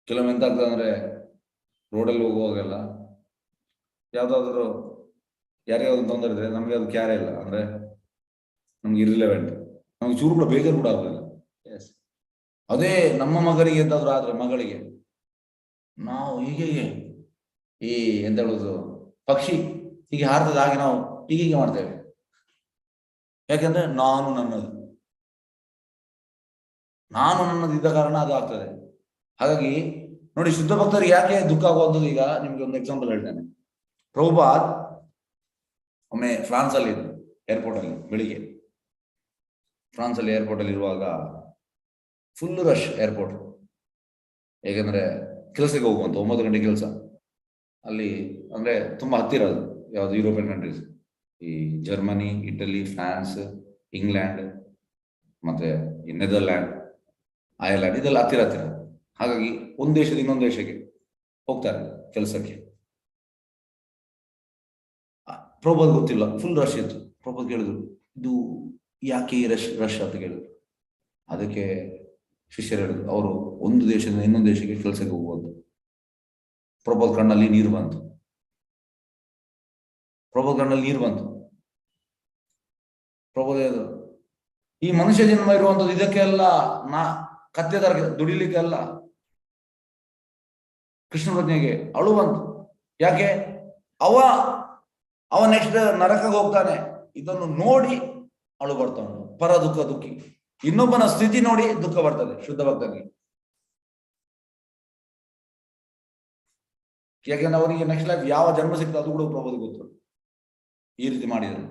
ಕೆಲವೊಮ್ಮೆ ಎಂತ ಆಗ್ತದೆ ಅಂದ್ರೆ, ರೋಡಲ್ಲಿ ಹೋಗುವಾಗೆಲ್ಲ ಯಾವ್ದಾದ್ರು ಯಾರಿಗಾದ್ರು ತೊಂದರೆ ಇದ್ರೆ ನಮ್ಗೆ ಅದು ಕ್ಯಾರೆ ಇಲ್ಲ, ಅಂದ್ರೆ ನಮ್ಗೆ ಇರ್ರಿಲೆವೆಂಟ್, ನಮ್ಗೆ ಚೂರು ಕೂಡ ಬೇಜಾರು ಕೂಡ ಆಗುದಿಲ್ಲ. ಎಸ್, ಅದೇ ನಮ್ಮ ಮಗನಿಗೆ ಎಂತಾದ್ರು ಆದ್ರೆ, ಮಗಳಿಗೆ ನಾವು ಹೀಗೆ ಈ ಎಂತ ಹೇಳುದು, ಪಕ್ಷಿ ಹೀಗೆ ಹಾರ್ತದ ಹಾಗೆ ನಾವು ಹೀಗೆ ಮಾಡ್ತೇವೆ. ಯಾಕೆಂದ್ರೆ ನಾನು ನನ್ನದು ಇದ್ದ ಕಾರಣ ಅದು ಆಗ್ತದೆ. ಹಾಗಾಗಿ ನೋಡಿ, ಶುದ್ಧ ಭಕ್ತರಿಗೆ ಯಾಕೆ ದುಃಖ ಆಗುವಂಥದ್ದು. ಈಗ ನಿಮ್ಗೆ ಒಂದು ಎಕ್ಸಾಂಪಲ್ ಹೇಳ್ತೇನೆ. ಪ್ರಭುಪಾದ್ ಒಮ್ಮೆ ಫ್ರಾನ್ಸ್ ಅಲ್ಲಿ ಇದ್ರು, ಏರ್ಪೋರ್ಟ್ ಅಲ್ಲಿ ಬೆಳಿಗ್ಗೆ. ಫ್ರಾನ್ಸ್ ಅಲ್ಲಿ ಏರ್ಪೋರ್ಟ್ ಅಲ್ಲಿ ಇರುವಾಗ ಫುಲ್ ರಶ್ ಏರ್ಪೋರ್ಟ್. ಹೇಗೆಂದ್ರೆ ಕೆಲಸಕ್ಕೆ ಹೋಗುವಂತ 9 ಗಂಟೆ ಕೆಲಸ ಅಲ್ಲಿ, ಅಂದ್ರೆ ತುಂಬಾ ಹತ್ತಿರ ಅದು. ಯಾವ್ದು ಯುರೋಪಿಯನ್ ಕಂಟ್ರೀಸ್, ಈ ಜರ್ಮನಿ, ಇಟಲಿ, ಫ್ರಾನ್ಸ್, ಇಂಗ್ಲೆಂಡ್, ಮತ್ತೆ ಈ ನೆದರ್ಲ್ಯಾಂಡ್, ಐರ್ಲ್ಯಾಂಡ್, ಇದೆಲ್ಲ ಹತ್ತಿರ. ಹಾಗಾಗಿ ಒಂದು ದೇಶದ ಇನ್ನೊಂದು ದೇಶಕ್ಕೆ ಹೋಗ್ತಾರೆ ಕೆಲಸಕ್ಕೆ. ಪ್ರಭುಪಾದ್ ಗೊತ್ತಿಲ್ಲ, ಫುಲ್ ರಶ್ ಇತ್ತು. ಪ್ರಭುಪಾದ್ ಕೇಳಿದ್ರು, ಇದು ಯಾಕೆ ರಶ್ ಅಂತ ಕೇಳಿದ್ರು. ಅದಕ್ಕೆ ಶಿಷ್ಯರು ಹೇಳಿದ್ರು, ಅವರು ಒಂದು ದೇಶದಿಂದ ಇನ್ನೊಂದು ದೇಶಕ್ಕೆ ಕೆಲಸಕ್ಕೆ ಹೋಗುವುದು. ಪ್ರಭುಪಾದ್ ಕಣ್ಣಲ್ಲಿ ನೀರು ಬಂತು. ಪ್ರಭುಪಾದ್ ಹೇಳಿದ್ರು, ಈ ಮನುಷ್ಯ ಜನ್ಮ ಇರುವಂತದ್ದು ಇದಕ್ಕೆಲ್ಲ, ಕತ್ತೆ ತರ ದುಡಿಲಿಕ್ಕೆ ಅಲ್ಲ. ಕೃಷ್ಣ ಪ್ರಜ್ಞೆಗೆ ಅಳು ಬಂತು. ಯಾಕೆ? ಅವ ನೆಕ್ಸ್ಟ್ ನರಕಕ್ಕೆ ಹೋಗ್ತಾನೆ. ಇದನ್ನು ನೋಡಿ ಅಳು ಬರ್ತಾ ಉಂಟು. ಪರ ದುಃಖ ದುಃಖಿ, ಇನ್ನೊಬ್ಬನ ಸ್ಥಿತಿ ನೋಡಿ ದುಃಖ ಬರ್ತದೆ ಶುದ್ಧ ಭಕ್ತನಿಗೆ. ಯಾಕೆಂದ್ರೆ ಅವರಿಗೆ ನೆಕ್ಸ್ಟ್ ಲೈಫ್ ಯಾವ ಜನ್ಮ ಸಿಗ್ತದೆ ಅದು ಕೂಡ ಪ್ರಭುಪಾದ್ ಗೊತ್ತು, ಈ ರೀತಿ ಮಾಡಿದ್ರು.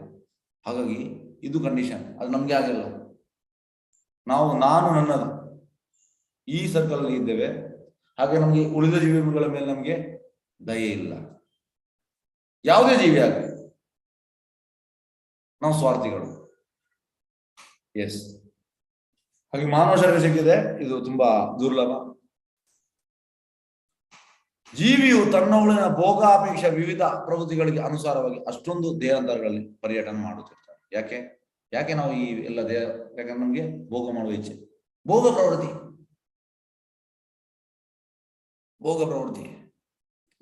ಹಾಗಾಗಿ ಇದು ಕಂಡೀಷನ್. ಅದು ನಮ್ಗೆ ಆಗಿಲ್ಲ. ನಾವು ನಾನು ನನ್ನದು ಈ ಸರ್ಕಲ್ ಅಲ್ಲಿ ಇದ್ದೇವೆ. ಹಾಗೆ ನಮ್ಗೆ ಉಳಿದ ಜೀವಿಗಳ ಮೇಲೆ ನಮ್ಗೆ ದಯೆ ಇಲ್ಲ. ಯಾವುದೇ ಜೀವಿ ಆಗಲಿ ನಾವು ಸ್ವಾರ್ಥಿಗಳು. ಎಸ್, ಹಾಗೆ ಮಾನವ ಶರೀರ ಸಿಕ್ಕಿದೆ, ಇದು ತುಂಬಾ ದುರ್ಲಭ. ಜೀವಿಯು ತನ್ನ ಉಳಿನ ಭೋಗಾಪೇಕ್ಷ ವಿವಿಧ ಪ್ರವೃತ್ತಿಗಳಿಗೆ ಅನುಸಾರವಾಗಿ ಅಷ್ಟೊಂದು ದೇಹಾಂತರಗಳಲ್ಲಿ ಪರ್ಯಟನೆ ಮಾಡುತ್ತಿರ್ತಾರೆ. ಯಾಕೆ ನಾವು ಈ ಎಲ್ಲ ಯಾಕಂದ್ರೆ ನಮ್ಗೆ ಭೋಗ ಮಾಡುವ ಇಚ್ಛೆ, ಭೋಗ ಪ್ರವೃತ್ತಿ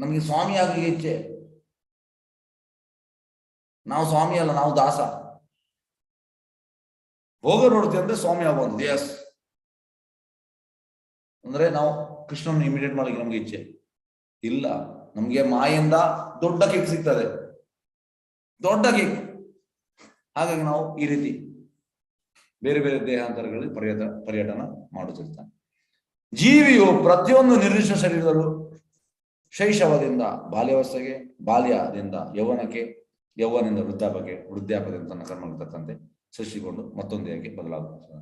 ನಮ್ಗೆ ಸ್ವಾಮಿ ಆಗಲಿಕ್ಕೆ ಇಚ್ಛೆ. ನಾವು ಸ್ವಾಮಿ ಅಲ್ಲ, ನಾವು ದಾಸ. ಭೋಗ ಪ್ರವೃತ್ತಿ ಅಂದ್ರೆ ಸ್ವಾಮಿ ಆಗುವಂಥದ್ದು. ಎಸ್, ಅಂದ್ರೆ ನಾವು ಕೃಷ್ಣನ ಇಮಿಡಿಯೇಟ್ ಮಾಡಲಿಕ್ಕೆ ನಮ್ಗೆ ಇಚ್ಛೆ ಇಲ್ಲ. ನಮ್ಗೆ ಮಾಯಿಂದ ದೊಡ್ಡ ಕಿಕ್ ಸಿಗ್ತದೆ, ದೊಡ್ಡ ಕಿಕ್. ಹಾಗಾಗಿ ನಾವು ಈ ರೀತಿ ಬೇರೆ ಬೇರೆ ದೇಹಾಂತರಗಳಲ್ಲಿ ಪರ್ಯಟನ ಮಾಡುತ್ತಿರ್ತಾನೆ. ಜೀವಿಯು ಪ್ರತಿಯೊಂದು ನಿರ್ದಿಷ್ಟ ಶರೀರದಲ್ಲೂ ಶೈಶವದಿಂದ ಬಾಲ್ಯಾವಸ್ಥೆಗೆ, ಬಾಲ್ಯದಿಂದ ಯೌವನಕ್ಕೆ, ಯೌವನದಿಂದ ವೃದ್ಧಾಪಕ್ಕೆ, ವೃದ್ಧಾಪದಿಂದ ತನ್ನ ಕರ್ಮಕ್ಕೆ ತಕ್ಕಂತೆ ಸೃಷ್ಟಿಕೊಂಡು ಮತ್ತೊಂದು ದೇಹಕ್ಕೆ ಬದಲಾಗುತ್ತದೆ.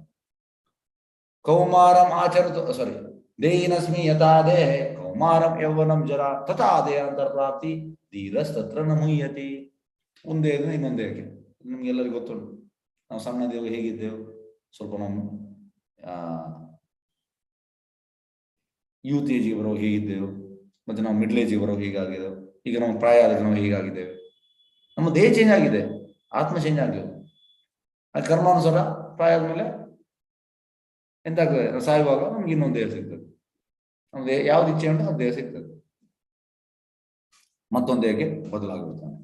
ಕೌಮಾರಂ ದೇಹಿನಸ್ಮಿ ಯಥಾ ದೇಹೆ ಕೌಮಾರಂ ಯೌವನಂ ಜರ ತಥಾ ದೇಹಾಂತರ ಪ್ರಾಪ್ತಿ ಧೀರಸ್ತತ್ರ ನ ಮುಹ್ಯತಿ. ಒಂದೇ ಇನ್ನೊಂದು ದೇಹಕ್ಕೆ. ನಿಮ್ಗೆಲ್ಲರಿಗೂ ಗೊತ್ತುಂಟು, ನಾವು ಸಣ್ಣದೇವು ಹೇಗಿದ್ದೆವು, ಸ್ವಲ್ಪ ನಾವು ಯೂತ್ ಏಜಿಗೆ ಬರೋ ಹೇಗಿದ್ದೆವು, ಮತ್ತೆ ನಾವು ಮಿಡ್ಲ್ ಏಜಿಗೆ ಬರೋ ಹೀಗಾಗಿದ್ದೆವು. ಈಗ ನಾವು ಪ್ರಾಯ ಆದಾಗ ನಾವು ಹೀಗಾಗಿದ್ದೇವೆ. ನಮ್ಮ ದೇಹ ಚೇಂಜ್ ಆಗಿದೆ, ಆತ್ಮ ಚೇಂಜ್ ಆಗಿದೆ. ಅದು ಕರ್ಮಾನುಸಾರ ಪ್ರಾಯ ಆದ್ಮೇಲೆ ಎಂತಾಗ್ತದೆ, ಸಾಯುವಾಗ ನಮ್ಗೆ ಇನ್ನೊಂದು ದೇಹ ಸಿಗ್ತದೆ. ನಮ್ಗೆ ಯಾವ್ದು ಇಚ್ಛೆ ಉಂಟು ಅದು ದೇಹ ಸಿಗ್ತದೆ, ಮತ್ತೊಂದು ದೇಹಕ್ಕೆ ಬದಲಾಗಿಬಿಡ್ತಾನೆ.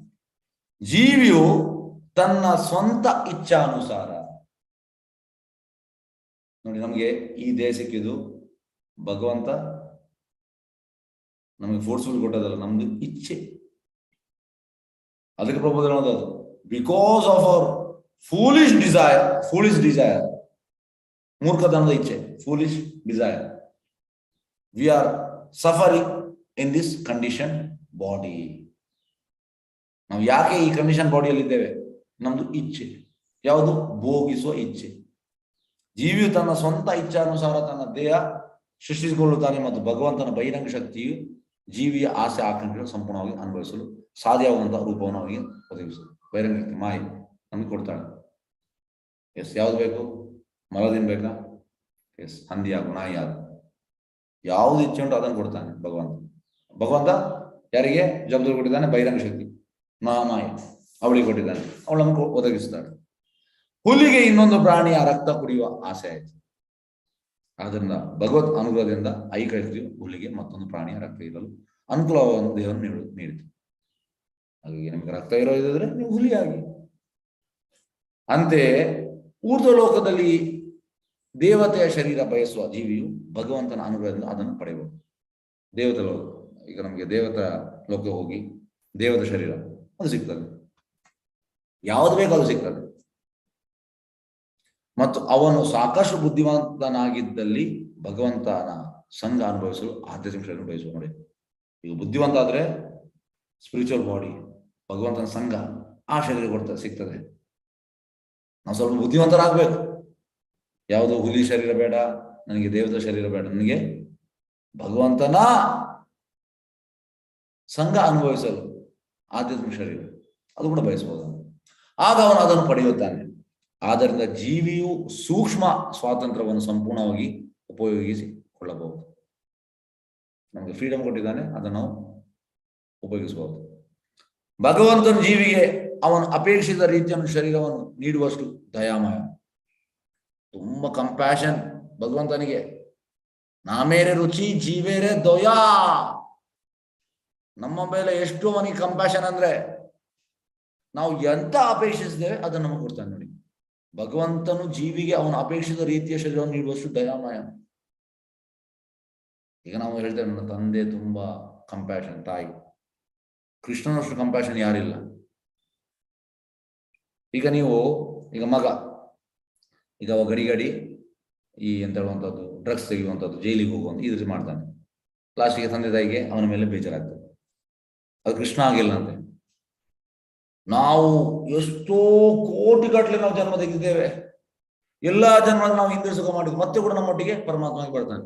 ಜೀವಿಯು ತನ್ನ ಸ್ವಂತ ಇಚ್ಛಾನುಸಾರ, ನೋಡಿ ನಮ್ಗೆ ಈ ದೇಹ ಸಿಕ್ಕಿದ್ದು ಭಗವಂತ ನಮಗೆ ಫೋರ್ಸ್ಫುಲ್ ಕೊಟ್ಟದಲ್ಲ, ನಮ್ದು ಇಚ್ಛೆ. ಅದಕ್ಕೆ ಪ್ರಬೋಧನ ಅದು, because of our foolish desire, ಮೂರ್ಖತನದ ಇಚ್ಛೆ, foolish desire, we are suffering in this condition body. ನಾವು ಯಾಕೆ ಈ ಕಂಡೀಷನ್ ಬಾಡಿಯಲ್ಲಿ ಇದ್ದೇವೆ? ನಮ್ದು ಇಚ್ಛೆ. ಯಾವುದು? ಭೋಗಿಸುವ ಇಚ್ಛೆ. ಜೀವಿಯು ತನ್ನ ಸ್ವಂತ ಇಚ್ಛಾನುಸಾರ ತನ್ನ ದೇಹ ಸೃಷ್ಟಿಸಿಕೊಳ್ಳುತ್ತಾನೆ ಮತ್ತು ಭಗವಂತನ ಬಹಿರಂಗ ಶಕ್ತಿಯು ಜೀವಿಯ ಆಸೆ ಆಕಾಂಕ್ಷೆಗಳು ಸಂಪೂರ್ಣವಾಗಿ ಅನುಭವಿಸಲು ಸಾಧ್ಯವಾಗುವಂತಹ ರೂಪವನ್ನು ಅವನಿಗೆ ಒದಗಿಸುವುದು. ಬಹಿರಂಗ ಶಕ್ತಿ ಮಾಯೆ ನಮಗೆ ಕೊಡ್ತಾಳೆ. ಎಸ್, ಯಾವ್ದು ಬೇಕು? ಮಲ ತಿನ್ಬೇಕಾ? ಎಸ್, ಹಂದಿ ಆಗು, ನಾಯಿ ಆಗು, ಯಾವ್ದು ಇಚ್ಛೆ ಉಂಟು ಅದನ್ನು ಕೊಡ್ತಾನೆ ಭಗವಂತ. ಯಾರಿಗೆ? ಜಬ್ದು ಕೊಟ್ಟಿದ್ದಾನೆ ಬಹಿರಂಗ ಶಕ್ತಿ, ಮಹಾಮಾಯ ಅವಳಿಗೆ ಕೊಟ್ಟಿದ್ದಾನೆ, ಅವಳು ನಮಗೆ ಒದಗಿಸ್ತಾಳೆ. ಹುಲಿಗೆ ಇನ್ನೊಂದು ಪ್ರಾಣಿಯ ರಕ್ತ ಕುಡಿಯುವ ಆಸೆ ಆಯ್ತು. ಆದ್ದರಿಂದ ಭಗವತ್ ಅನುಗ್ರಹದಿಂದ ಐಕೈಕ್ಯವು ಹುಲಿಗೆ ಮತ್ತೊಂದು ಪ್ರಾಣಿಯ ರಕ್ತ ಇರಲು ಅನುಕೂಲವಾದ ದೇಹವನ್ನು ನೀಡಿತು. ಹಾಗಾಗಿ ನಿಮಗೆ ರಕ್ತ ಇರೋದಿದ್ರೆ ನೀವು ಹುಲಿಯಾಗಿ. ಅಂತೆಯೇ ಊರ್ಧ್ವ ಲೋಕದಲ್ಲಿ ದೇವತೆಯ ಶರೀರ ಬಯಸುವ ಜೀವಿಯು ಭಗವಂತನ ಅನುಗ್ರಹದಿಂದ ಅದನ್ನು ಪಡೆಯಬಹುದು. ದೇವತೆ ಲೋಕ, ಈಗ ನಮಗೆ ದೇವತಾ ಲೋಕ ಹೋಗಿ ದೇವತ ಶರೀರ ಅದು ಸಿಗ್ತದೆ, ಯಾವುದು ಬೇಕು ಅದು ಸಿಗ್ತದೆ. ಮತ್ತು ಅವನು ಸಾಕಷ್ಟು ಬುದ್ಧಿವಂತನಾಗಿದ್ದಲ್ಲಿ ಭಗವಂತನ ಸಂಘ ಅನುಭವಿಸಲು ಆಧ್ಯಾತ್ಮಿಕ ಶರೀರ ಬಯಸುವ. ನೋಡಿ, ಈಗ ಬುದ್ಧಿವಂತ ಆದ್ರೆ ಸ್ಪಿರಿಚುವಲ್ ಬಾಡಿ, ಭಗವಂತನ ಸಂಘ, ಆ ಶರೀರ ಸಿಗ್ತದೆ. ನಾವು ಸ್ವಲ್ಪ ಬುದ್ಧಿವಂತರಾಗಬೇಕು. ಯಾವುದು? ಹುಲಿ ಶರೀರ ಬೇಡ ನನಗೆ, ದೇವತಾ ಶರೀರ ಬೇಡ ನನಗೆ, ಭಗವಂತನ ಸಂಘ ಅನುಭವಿಸಲು ಆಧ್ಯಾತ್ಮಿಕ ಶರೀರ ಅದು ಕೂಡ ಬಯಸಬಹುದು. ಆಗ ಅವನು ಅದನ್ನು ಪಡೆಯುತ್ತಾನೆ. ಆದ್ದರಿಂದ ಜೀವಿಯು ಸೂಕ್ಷ್ಮ ಸ್ವಾತಂತ್ರ್ಯವನ್ನು ಸಂಪೂರ್ಣವಾಗಿ ಉಪಯೋಗಿಸಿಕೊಳ್ಳಬಹುದು. ನಮಗೆ ಫ್ರೀಡಮ್ ಕೊಟ್ಟಿದ್ದಾನೆ, ಅದನ್ನು ನಾವು ಉಪಯೋಗಿಸಬಹುದು. ಭಗವಂತನ ಜೀವಿಗೆ ಅವನು ಅಪೇಕ್ಷಿತ ರೀತಿಯನ್ನು ಶರೀರವನ್ನು ನೀಡುವಷ್ಟು ದಯಾಮಯ, ತುಂಬಾ ಕಂಪ್ಯಾಷನ್ ಭಗವಂತನಿಗೆ. ನಾಮೇರೆ ರುಚಿ ಜೀವೇರೆ ದಯಾ, ನಮ್ಮ ಮೇಲೆ ಎಷ್ಟು ಅವನಿಗೆ ಕಂಪ್ಯಾಷನ್ ಅಂದ್ರೆ ನಾವು ಎಂತ ಅಪೇಕ್ಷಿಸಿದ್ದೇವೆ ಅದನ್ನು ನಮಗೆ ಕೊಡ್ತಾನೆ. ನೋಡಿ, ಭಗವಂತನು ಜೀವಿಗೆ ಅವನು ಅಪೇಕ್ಷಿತ ರೀತಿಯ ಶರೀರವನ್ನು ನೀಡುವಷ್ಟು ದಯಾಮಯ. ಈಗ ನಾವು ಹೇಳ್ತೇವೆ ನನ್ನ ತಂದೆ ತುಂಬಾ ಕಂಪ್ಯಾಷನ್, ತಾಯಿ. ಕೃಷ್ಣನಷ್ಟು ಕಂಪ್ಯಾಷನ್ ಯಾರಿಲ್ಲ. ಈಗ ನೀವು ಈಗ ಮಗ ಈಗ ಅವ ಗಡಿ ಈ ಎಂತ ಹೇಳುವಂಥದ್ದು ಡ್ರಗ್ಸ್ ತೆಗೆಯುವಂಥದ್ದು, ಜೈಲಿಗೆ ಹೋಗುವಂಥ ಇದ್ರ ಮಾಡ್ತಾನೆ. ಲಾಸ್ಟಿಗೆ ತಂದೆ ತಾಯಿಗೆ ಅವನ ಮೇಲೆ ಬೇಜಾರಾಗ್ತದೆ. ಅದು ಕೃಷ್ಣ ಆಗಿಲ್ಲ ಅಂತೆ. ನಾವು ಎಷ್ಟೋ ಕೋಟಿಗಟ್ಟಲೆ ನಾವು ಜನ್ಮ ತೆಗೆದಿದ್ದೇವೆ, ಎಲ್ಲಾ ಜನ್ಮ ನಾವು ಹಿಂದೆ ಸುಖ ಮಾಡಿದ್ವಿ, ಮತ್ತೆ ಕೂಡ ನಮ್ಮೊಟ್ಟಿಗೆ ಪರಮಾತ್ಮಗೆ ಬರ್ತಾನೆ.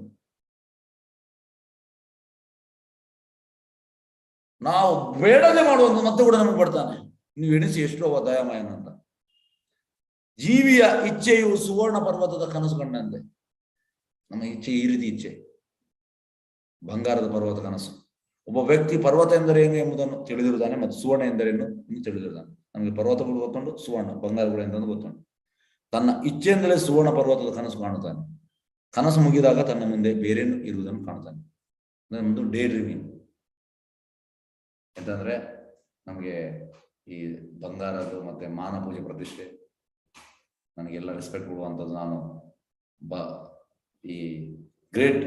ನಾವು ಬೇಡದೆ ಮಾಡುವಂತ ಮತ್ತೆ ಕೂಡ ನಮಗೆ ಬರ್ತಾನೆ. ನೀವು ಎಣಿಸಿ ಎಷ್ಟು ಅವ ದಯಾಮಯನ ಅಂತ. ಜೀವಿಯ ಇಚ್ಛೆಯು ಸುವರ್ಣ ಪರ್ವತದ ಕನಸು ಕಂಡಂತೆ. ನಮ್ಮ ಇಚ್ಛೆ ಈ ರೀತಿ ಇಚ್ಛೆ, ಬಂಗಾರದ ಪರ್ವತ ಕನಸು. ಒಬ್ಬ ವ್ಯಕ್ತಿ ಪರ್ವತ ಎಂದರೇನು ಎಂಬುದನ್ನು ತಿಳಿದಿರುತ್ತಾನೆ ಮತ್ತು ಸುವರ್ಣ ಎಂದರೇನು ಎಂದು ತಿಳಿದಿರುತ್ತಾನೆ. ನಮಗೆ ಪರ್ವತಗಳು ಗೊತ್ತುಂಟು, ಸುವರ್ಣ ಬಂಗಾರಗಳು ಎಂದನ್ನು ಗೊತ್ತುಂಟು. ತನ್ನ ಇಚ್ಛೆಯಿಂದಲೇ ಸುವರ್ಣ ಪರ್ವತದ ಕನಸು ಕಾಣುತ್ತಾನೆ. ಕನಸು ಮುಗಿದಾಗ ತನ್ನ ಮುಂದೆ ಬೇರೇನು ಇರುವುದನ್ನು ಕಾಣುತ್ತಾನೆ. ಒಂದು ಡೇ ಡ್ರೀಮಿಂಗ್. ಎಂತಂದ್ರೆ ನಮಗೆ ಈ ಬಂಗಾರದ್ದು ಮತ್ತೆ ಮಾನ ಪೂಜೆ ಪ್ರತಿಷ್ಠೆ, ನನಗೆಲ್ಲ ರೆಸ್ಪೆಕ್ಟ್ ಕೊಡುವಂಥದ್ದು, ನಾನು ಈ ಗ್ರೇಟ್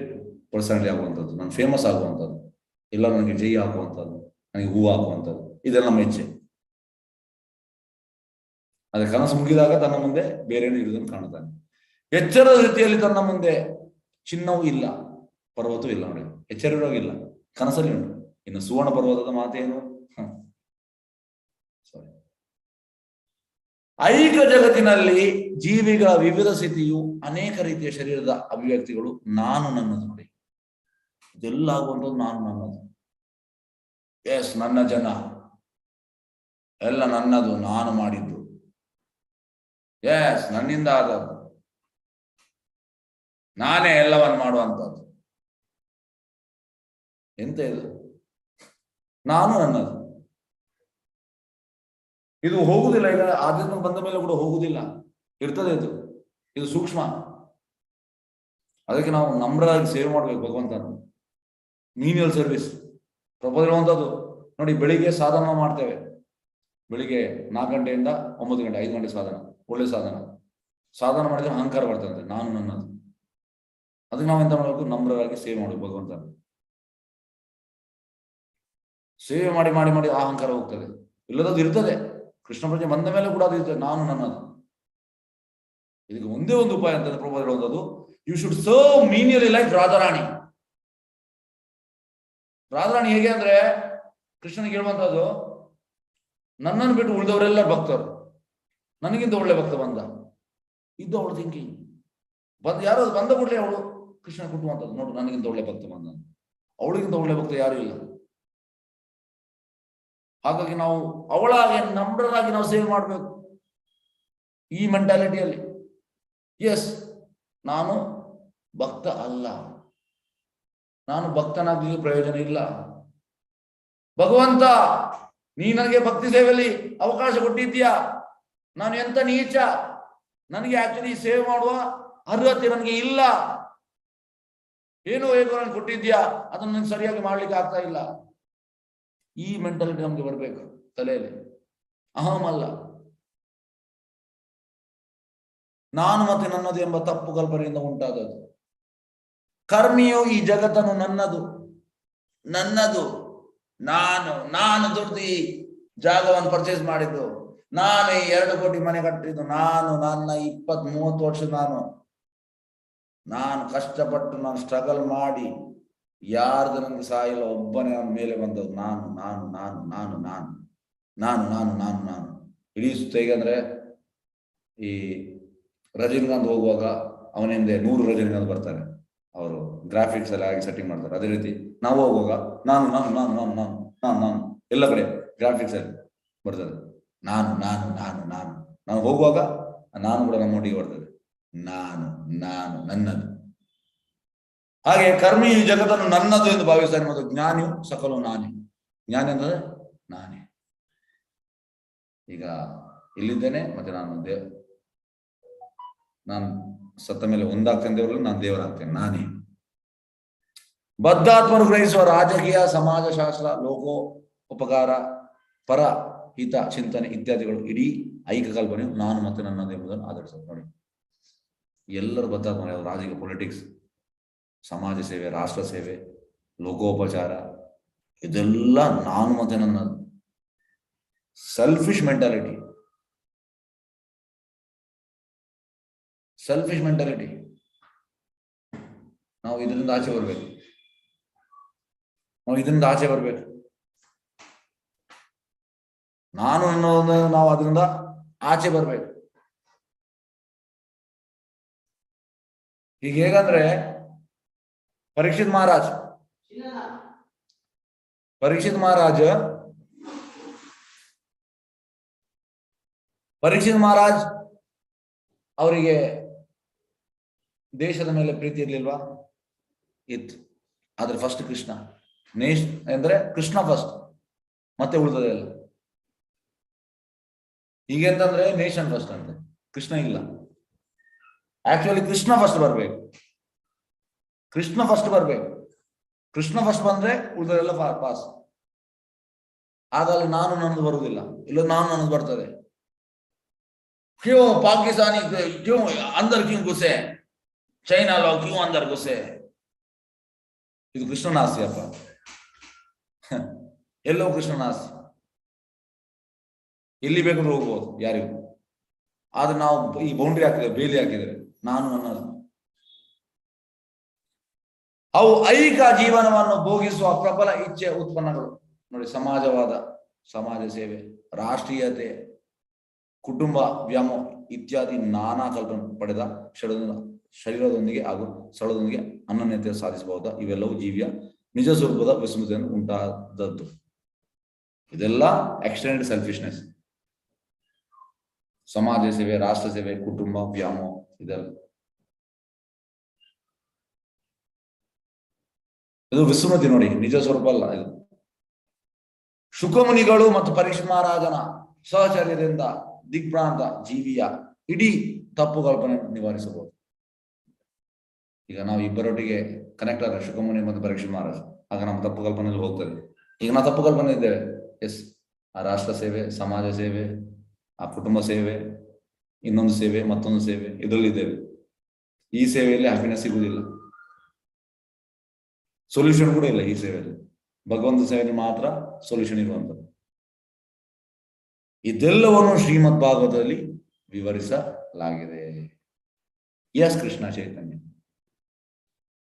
ಪರ್ಸನಾಲಿಟಿ ಆಗುವಂಥದ್ದು, ನಾನು ಫೇಮಸ್ ಆಗುವಂಥದ್ದು, ಎಲ್ಲ ನನಗೆ ಜೈ ಹಾಕುವಂಥದ್ದು, ನನಗೆ ಹೂ ಹಾಕುವಂಥದ್ದು, ಇದೆಲ್ಲ ನಮ್ಮ ಇಚ್ಛೆ. ಅದೇ ಕನಸು ಮುಗಿದಾಗ ತನ್ನ ಮುಂದೆ ಬೇರೇನು ಇರುವುದನ್ನು ಕಾಣುತ್ತಾನೆ. ಎಚ್ಚರದ ರೀತಿಯಲ್ಲಿ ತನ್ನ ಮುಂದೆ ಚಿನ್ನವೂ ಇಲ್ಲ, ಪರ್ವತವೂ ಇಲ್ಲ. ನೋಡಿ, ಎಚ್ಚರವಾಗಿಲ್ಲ, ಕನಸಲ್ಲಿ ಉಂಟು. ಇನ್ನು ಸುವರ್ಣ ಪರ್ವತದ ಮಾತೇನು? ಸಾರಿ. ಐಕ ಜಗತ್ತಿನಲ್ಲಿ ಜೀವಿಗಳ ವಿವಿಧ ಸ್ಥಿತಿಯು ಅನೇಕ ರೀತಿಯ ಶರೀರದ ಅಭಿವ್ಯಕ್ತಿಗಳು ನಾನು ನನ್ನದು. ನೋಡಿ, ಇದೆಲ್ಲ ಆಗುವಂಥದ್ದು ನಾನು ನನ್ನದು. ಎಸ್, ನನ್ನ ಜನ ಎಲ್ಲ ನನ್ನದು, ನಾನು ಮಾಡಿದ್ದು. ಎಸ್, ನನ್ನಿಂದ ಆದದ್ದು, ನಾನೇ ಎಲ್ಲವನ್ನು ಮಾಡುವಂಥದ್ದು. ಎಂತ ಇದು? ನಾನು ನನ್ನದು. ಇದು ಹೋಗುದಿಲ್ಲ. ಈಗ ಆಧ್ಯಾತ್ಮ ಬಂದ ಮೇಲೆ ಕೂಡ ಹೋಗುದಿಲ್ಲ, ಇರ್ತದೆ. ಇದು ಸೂಕ್ಷ್ಮ. ಅದಕ್ಕೆ ನಾವು ನಮ್ರರಾಗಿ ಸೇವೆ ಮಾಡ್ಬೇಕು ಭಗವಂತನ. ಮೀನಿಯಲ್ ಸರ್ವಿಸ್ ಪ್ರಪೋಸಲ್ ಹೇಳುವಂಥದ್ದು ನೋಡಿ. ಬೆಳಿಗ್ಗೆ ಸಾಧನ ಮಾಡ್ತೇವೆ, ಬೆಳಿಗ್ಗೆ 4 ಗಂಟೆಯಿಂದ 9 ಗಂಟೆ 5 ಗಂಟೆ ಸಾಧನ, ಒಳ್ಳೆ ಸಾಧನ ಮಾಡಿದ್ರೆ ಅಹಂಕಾರ ಬರ್ತದೆ, ನಾನು ನನ್ನದು. ಅದಕ್ಕೆ ನಾವೆಂತ ಮಾಡಬೇಕು? ನಮ್ರರಾಗಿ ಸೇವೆ ಮಾಡಬೇಕು. ಭಗವಂತ ಸೇವೆ ಮಾಡಿ ಮಾಡಿ ಮಾಡಿ ಅಹಂಕಾರ ಹೋಗ್ತದೆ, ಇಲ್ಲದದು ಇರ್ತದೆ. ಕೃಷ್ಣ ಪ್ರಜ್ಞೆ ಬಂದ ಮೇಲೆ ಕೂಡ ಅದು ಇರ್ತದೆ, ನಾನು ನನ್ನದು. ಇದಕ್ಕೆ ಒಂದೇ ಒಂದು ಉಪಾಯ ಅಂತ ಪ್ರಭು ಹೇಳುವಂಥದ್ದು, you should serve menially like Radharani. Radharani ಹೇಗೆ ಅಂದ್ರೆ ಕೃಷ್ಣನಿಗೆ ಹೇಳುವಂತದ್ದು, ನನ್ನನ್ನು ಬಿಟ್ಟು ಉಳಿದವರೆಲ್ಲ ಭಕ್ತರು, ನನಗಿಂತ ಒಳ್ಳೆ ಭಕ್ತ ಬಂದ ಇದ್ದು ಅವಳು ಥಿಂಕಿಂಗ್ ಯಾರು ಬಂದ ಕೂಡಲೇ ಅವಳು ಕೃಷ್ಣ ಕುಟ್ಟುವಂಥದ್ದು, ನೋಡು ನನಗಿಂತ ಒಳ್ಳೆ ಭಕ್ತ ಬಂದ, ಅವಳಿಗಿಂತ ಒಳ್ಳೆ ಭಕ್ತ ಯಾರು ಇಲ್ಲ. ಹಾಗಾಗಿ ನಾವು ಅವಳಾಗೆ ನಮ್ರರಾಗಿ ನಾವು ಸೇವೆ ಮಾಡಬೇಕು ಈ ಮೆಂಟಾಲಿಟಿಯಲ್ಲಿ. ಎಸ್, ನಾನು ಭಕ್ತ ಅಲ್ಲ, ನಾನು ಭಕ್ತನಾಗಲಿಕ್ಕೆ ಪ್ರಯೋಜನ ಇಲ್ಲ. ಭಗವಂತ ನೀ ನನಗೆ ಭಕ್ತಿ ಸೇವೆಯಲ್ಲಿ ಅವಕಾಶ ಕೊಟ್ಟಿದ್ದೀಯಾ, ನಾನು ಎಂತ ನೀಚ, ನನಗೆ ಆಕ್ಚುಲಿ ಸೇವೆ ಮಾಡುವ ಅರ್ಹತೆ ನನಗೆ ಇಲ್ಲ, ಏನೋ ಹೇಗೋ ನಾನು ಕೊಟ್ಟಿದ್ಯಾ, ಅದನ್ನು ನನಗೆ ಸರಿಯಾಗಿ ಮಾಡ್ಲಿಕ್ಕೆ ಆಗ್ತಾ ಇಲ್ಲ. ಈ ಮೆಂಟಾಲಿಟಿ ನಮ್ಗೆ ಬರ್ಬೇಕು ತಲೆಯಲ್ಲಿ. ಅಹಂ ಅಲ್ಲ, ನಾನು ಮತ್ತೆ ನನ್ನದು ಎಂಬ ತಪ್ಪು ಕಲ್ಪನೆಯಿಂದ ಉಂಟಾದದ್ದು. ಕರ್ಮಿಯು ಈ ಜಗತ್ತನ್ನು ನನ್ನದು ನಾನು ದುಡ್ಡು ಈ ಜಾಗವನ್ನು ಪರ್ಚೇಸ್ ಮಾಡಿದ್ದು, ನಾನು ಈ 2 ಕೋಟಿ ಮನೆ ಕಟ್ಟಿದ್ದು, ನಾನು ನನ್ನ 20-30 ವರ್ಷ ನಾನು ಕಷ್ಟಪಟ್ಟು ನಾನು ಸ್ಟ್ರಗಲ್ ಮಾಡಿ ಯಾರ್ದು ನನಗೆ ಸಾಯಿಲ್ಲ, ಒಬ್ಬನೇ ಅವನ ಮೇಲೆ ಬಂದದ್ದು ನಾನು ನಾನು ನಾನು ನಾನು ನಾನು ನಾನು ನಾನು ನಾನು ನಾನು ಇಡೀ ಸುತ್ತ. ಹೇಗಂದ್ರೆ ಈ ರಜನಿಕಾಂತ್ ಹೋಗುವಾಗ ಅವನ ಹಿಂದೆ 100 ರಜನಿಕಾಂತ್ ಬರ್ತಾರೆ, ಅವರು ಗ್ರಾಫಿಕ್ಸ್ ಎಲ್ಲ ಆಗಿ ಸೆಟ್ಟಿಂಗ್ ಮಾಡ್ತಾರೆ. ಅದೇ ರೀತಿ ನಾವು ಹೋಗುವಾಗ ನಾನು ನಾನು ನಾನು ನಾನು ನಾನು ನಾನು ನಾನು ಎಲ್ಲ ಕಡೆ ಗ್ರಾಫಿಕ್ಸ್ ಅಲ್ಲಿ ಬರ್ತದೆ, ನಾನು ನಾನು ನಾನು ನಾನು ನಾನು ಹೋಗುವಾಗ ನಾನು ಕೂಡ ನಮ್ಮೊಟ್ಟಿಗೆ ಬರ್ತದೆ, ನಾನು ನಾನು ನನ್ನದು. ಹಾಗೆ ಕರ್ಮಿ ಈ ಜಗತ್ತನ್ನು ನನ್ನದು ಎಂದು ಭಾವಿಸ್ತಾನೆ, ಮತ್ತು ಜ್ಞಾನಿಯು ಸಕಲು ನಾನೇ. ಜ್ಞಾನಿ ಅಂದರೆ ನಾನೇ. ಈಗ ಇಲ್ಲಿದ್ದೇನೆ, ಮತ್ತೆ ನಾನು ಸತ್ತ ಮೇಲೆ ಒಂದಾಗ್ತೇನೆ ದೇವರಲ್ಲಿ, ನಾನು ದೇವರಾಗ್ತೇನೆ, ನಾನೇ. ಬದ್ಧಾತ್ಮರು ಗ್ರಹಿಸುವ ರಾಜಕೀಯ, ಸಮಾಜಶಾಸ್ತ್ರ, ಲೋಕೋಪಕಾರ, ಪರ ಹಿತ ಚಿಂತನೆ ಇತ್ಯಾದಿಗಳು ಇಡೀ ಐಕ ಕಲ್ಪನೆಯು ನಾನು ಮತ್ತೆ ನನ್ನದು ಎಂಬುದನ್ನು ಆಧರಿಸುತ್ತೆ. ನೋಡಿ, ಎಲ್ಲರೂ ಬದ್ಧಾತ್ಮ, ರಾಜಕೀಯ, ಪೊಲಿಟಿಕ್ಸ್, ಸಮಾಜ ಸೇವೆ, ರಾಷ್ಟ್ರ ಸೇವೆ, ಲೋಕೋಪಚಾರ, ಇದೆಲ್ಲ ನಾನು ಮತ್ತೆ ನನ್ನದು. ಸೆಲ್ಫಿಶ್ ಮೆಂಟಾಲಿಟಿ, ನಾವು ಇದರಿಂದ ಆಚೆ ಬರ್ಬೇಕು. ನಾನು ಅನ್ನೋದು ನಾವು ಅದರಿಂದ ಆಚೆ ಬರ್ಬೇಕು. ಈಗ ಹೇಗಂದ್ರೆ ಪರೀಕ್ಷಿತ್ ಮಹಾರಾಜ್ ಅವರಿಗೆ ದೇಶದ ಮೇಲೆ ಪ್ರೀತಿ ಇರ್ಲಿಲ್ವಾ? ಇತ್ತು. ಆದ್ರೆ ಫಸ್ಟ್ ಕೃಷ್ಣ, ಅಂದ್ರೆ ಕೃಷ್ಣ ಫಸ್ಟ್, ಮತ್ತೆ ಉಳಿದದೆ ಎಲ್ಲ. ಹೀಗೆ ಅಂತಂದ್ರೆ ನೇಷನ್ ಫಸ್ಟ್ ಅಂತ, ಕೃಷ್ಣ ಇಲ್ಲ. ಆಕ್ಚುಲಿ ಕೃಷ್ಣ ಫಸ್ಟ್ ಬರ್ಬೇಕು. ಕೃಷ್ಣ ಫಸ್ಟ್ ಬಂದ್ರೆ ಉಳಿದರೆಲ್ಲ ಪಾಸ್. ಆದಲ್ಲಿ ನಾನು ನನ್ನದು ಬರುವುದಿಲ್ಲ, ಇಲ್ಲ ನಾನು ನನ್ನದು ಬರ್ತದೆ. ಕ್ಯೂ ಪಾಕಿಸ್ತಾನಿ ಕ್ಯೂ ಅಂದರ್ ಕ್ಯೂ ಗುಸೆ, ಚೈನಾ ಲೋ ಕ್ಯೂ ಅಂದರ್ ಗುಸೆ. ಇದು ಕೃಷ್ಣನ ಆಸ್ತಿ ಅಪ್ಪ, ಎಲ್ಲವೂ ಕೃಷ್ಣನ ಆಸ್ತಿ. ಎಲ್ಲಿ ಬೇಕಾದ್ರೂ ಹೋಗ್ಬೋದು ಯಾರಿಗೂ. ಆದ್ರೆ ನಾವು ಈ ಬೌಂಡ್ರಿ ಹಾಕಿದ್ರೆ, ಬೇಲಿ ಹಾಕಿದ್ರೆ, ನಾನು ನನ್ನದು. ಅವು ಐಕ ಜೀವನವನ್ನು ಭೋಗಿಸುವ ಪ್ರಬಲ ಇಚ್ಛೆ ಉತ್ಪನ್ನಗಳು. ನೋಡಿ, ಸಮಾಜವಾದ, ಸಮಾಜ ಸೇವೆ, ರಾಷ್ಟ್ರೀಯತೆ, ಕುಟುಂಬ ವ್ಯಾಮೋಹ ಇತ್ಯಾದಿ ನಾನಾ ಕಲ್ಪನೆ ಪಡೆದ ಶರೀರದೊಂದಿಗೆ ಹಾಗೂ ಸ್ಥಳದೊಂದಿಗೆ ಅನನ್ಯತೆ ಸಾಧಿಸಬಹುದ. ಇವೆಲ್ಲವೂ ಜೀವಿಯ ನಿಜ ಸ್ವರೂಪದ ವಿಸ್ಮೃತಿಯನ್ನು ಉಂಟಾದದ್ದು. ಇದೆಲ್ಲ ಎಕ್ಸ್ಟೆಂಡೆಡ್ ಸೆಲ್ಫಿಶ್ನೆಸ್. ಸಮಾಜ ಸೇವೆ, ರಾಷ್ಟ್ರ ಸೇವೆ, ಕುಟುಂಬ ವ್ಯಾಮೋಹ, ಇದೆಲ್ಲ ಇದು ವಿಸ್ಮೃತಿ. ನೋಡಿ, ನಿಜ ಸ್ವರೂಪ ಅಲ್ಲ ಇದು. ಶುಕಮುನಿಗಳು ಮತ್ತು ಪರೀಕ್ಷಿತ್ ಮಹಾರಾಜನ ಸಹಚರ್ಯದಿಂದ ದಿಗ್ಭ್ರಾಂತ ಜೀವಿಯ ಇಡೀ ತಪ್ಪು ಕಲ್ಪನೆ ನಿವಾರಿಸಬಹುದು. ಈಗ ನಾವು ಇಬ್ಬರೊಟ್ಟಿಗೆ ಕನೆಕ್ಟ್ ಆದ್ರೆ, ಶುಕಮುನಿ ಮತ್ತು ಪರೀಕ್ಷಿತ್ ಮಹಾರಾಜ, ಆಗ ನಮ್ಮ ತಪ್ಪು ಕಲ್ಪನೆಯಲ್ಲಿ ಹೋಗ್ತದೆ. ಈಗ ನಾವು ತಪ್ಪು ಕಲ್ಪನೆ ಇದ್ದೇವೆ, ಎಸ್, ಆ ರಾಷ್ಟ್ರ ಸೇವೆ, ಸಮಾಜ ಸೇವೆ, ಆ ಕುಟುಂಬ ಸೇವೆ, ಇನ್ನೊಂದು ಸೇವೆ, ಮತ್ತೊಂದು ಸೇವೆ, ಇದರಲ್ಲಿದ್ದೇವೆ. ಈ ಸೇವೆಯಲ್ಲಿ ಹ್ಯಾಪಿನೆಸ್ ಸಿಗುವುದಿಲ್ಲ, ಸೊಲ್ಯೂಷನ್ ಕೂಡ ಇಲ್ಲ ಈ ಸೇವೆಯಲ್ಲಿ. ಭಗವಂತ ಸೇವೆಯಲ್ಲಿ ಮಾತ್ರ ಸೊಲ್ಯೂಷನ್ ಇರುವಂಥದ್ದು. ಇದೆಲ್ಲವನ್ನು ಶ್ರೀಮದ್ ಭಾಗವತದಲ್ಲಿ ವಿವರಿಸಲಾಗಿದೆ. ಎಸ್ ಕೃಷ್ಣ ಚೈತನ್ಯ.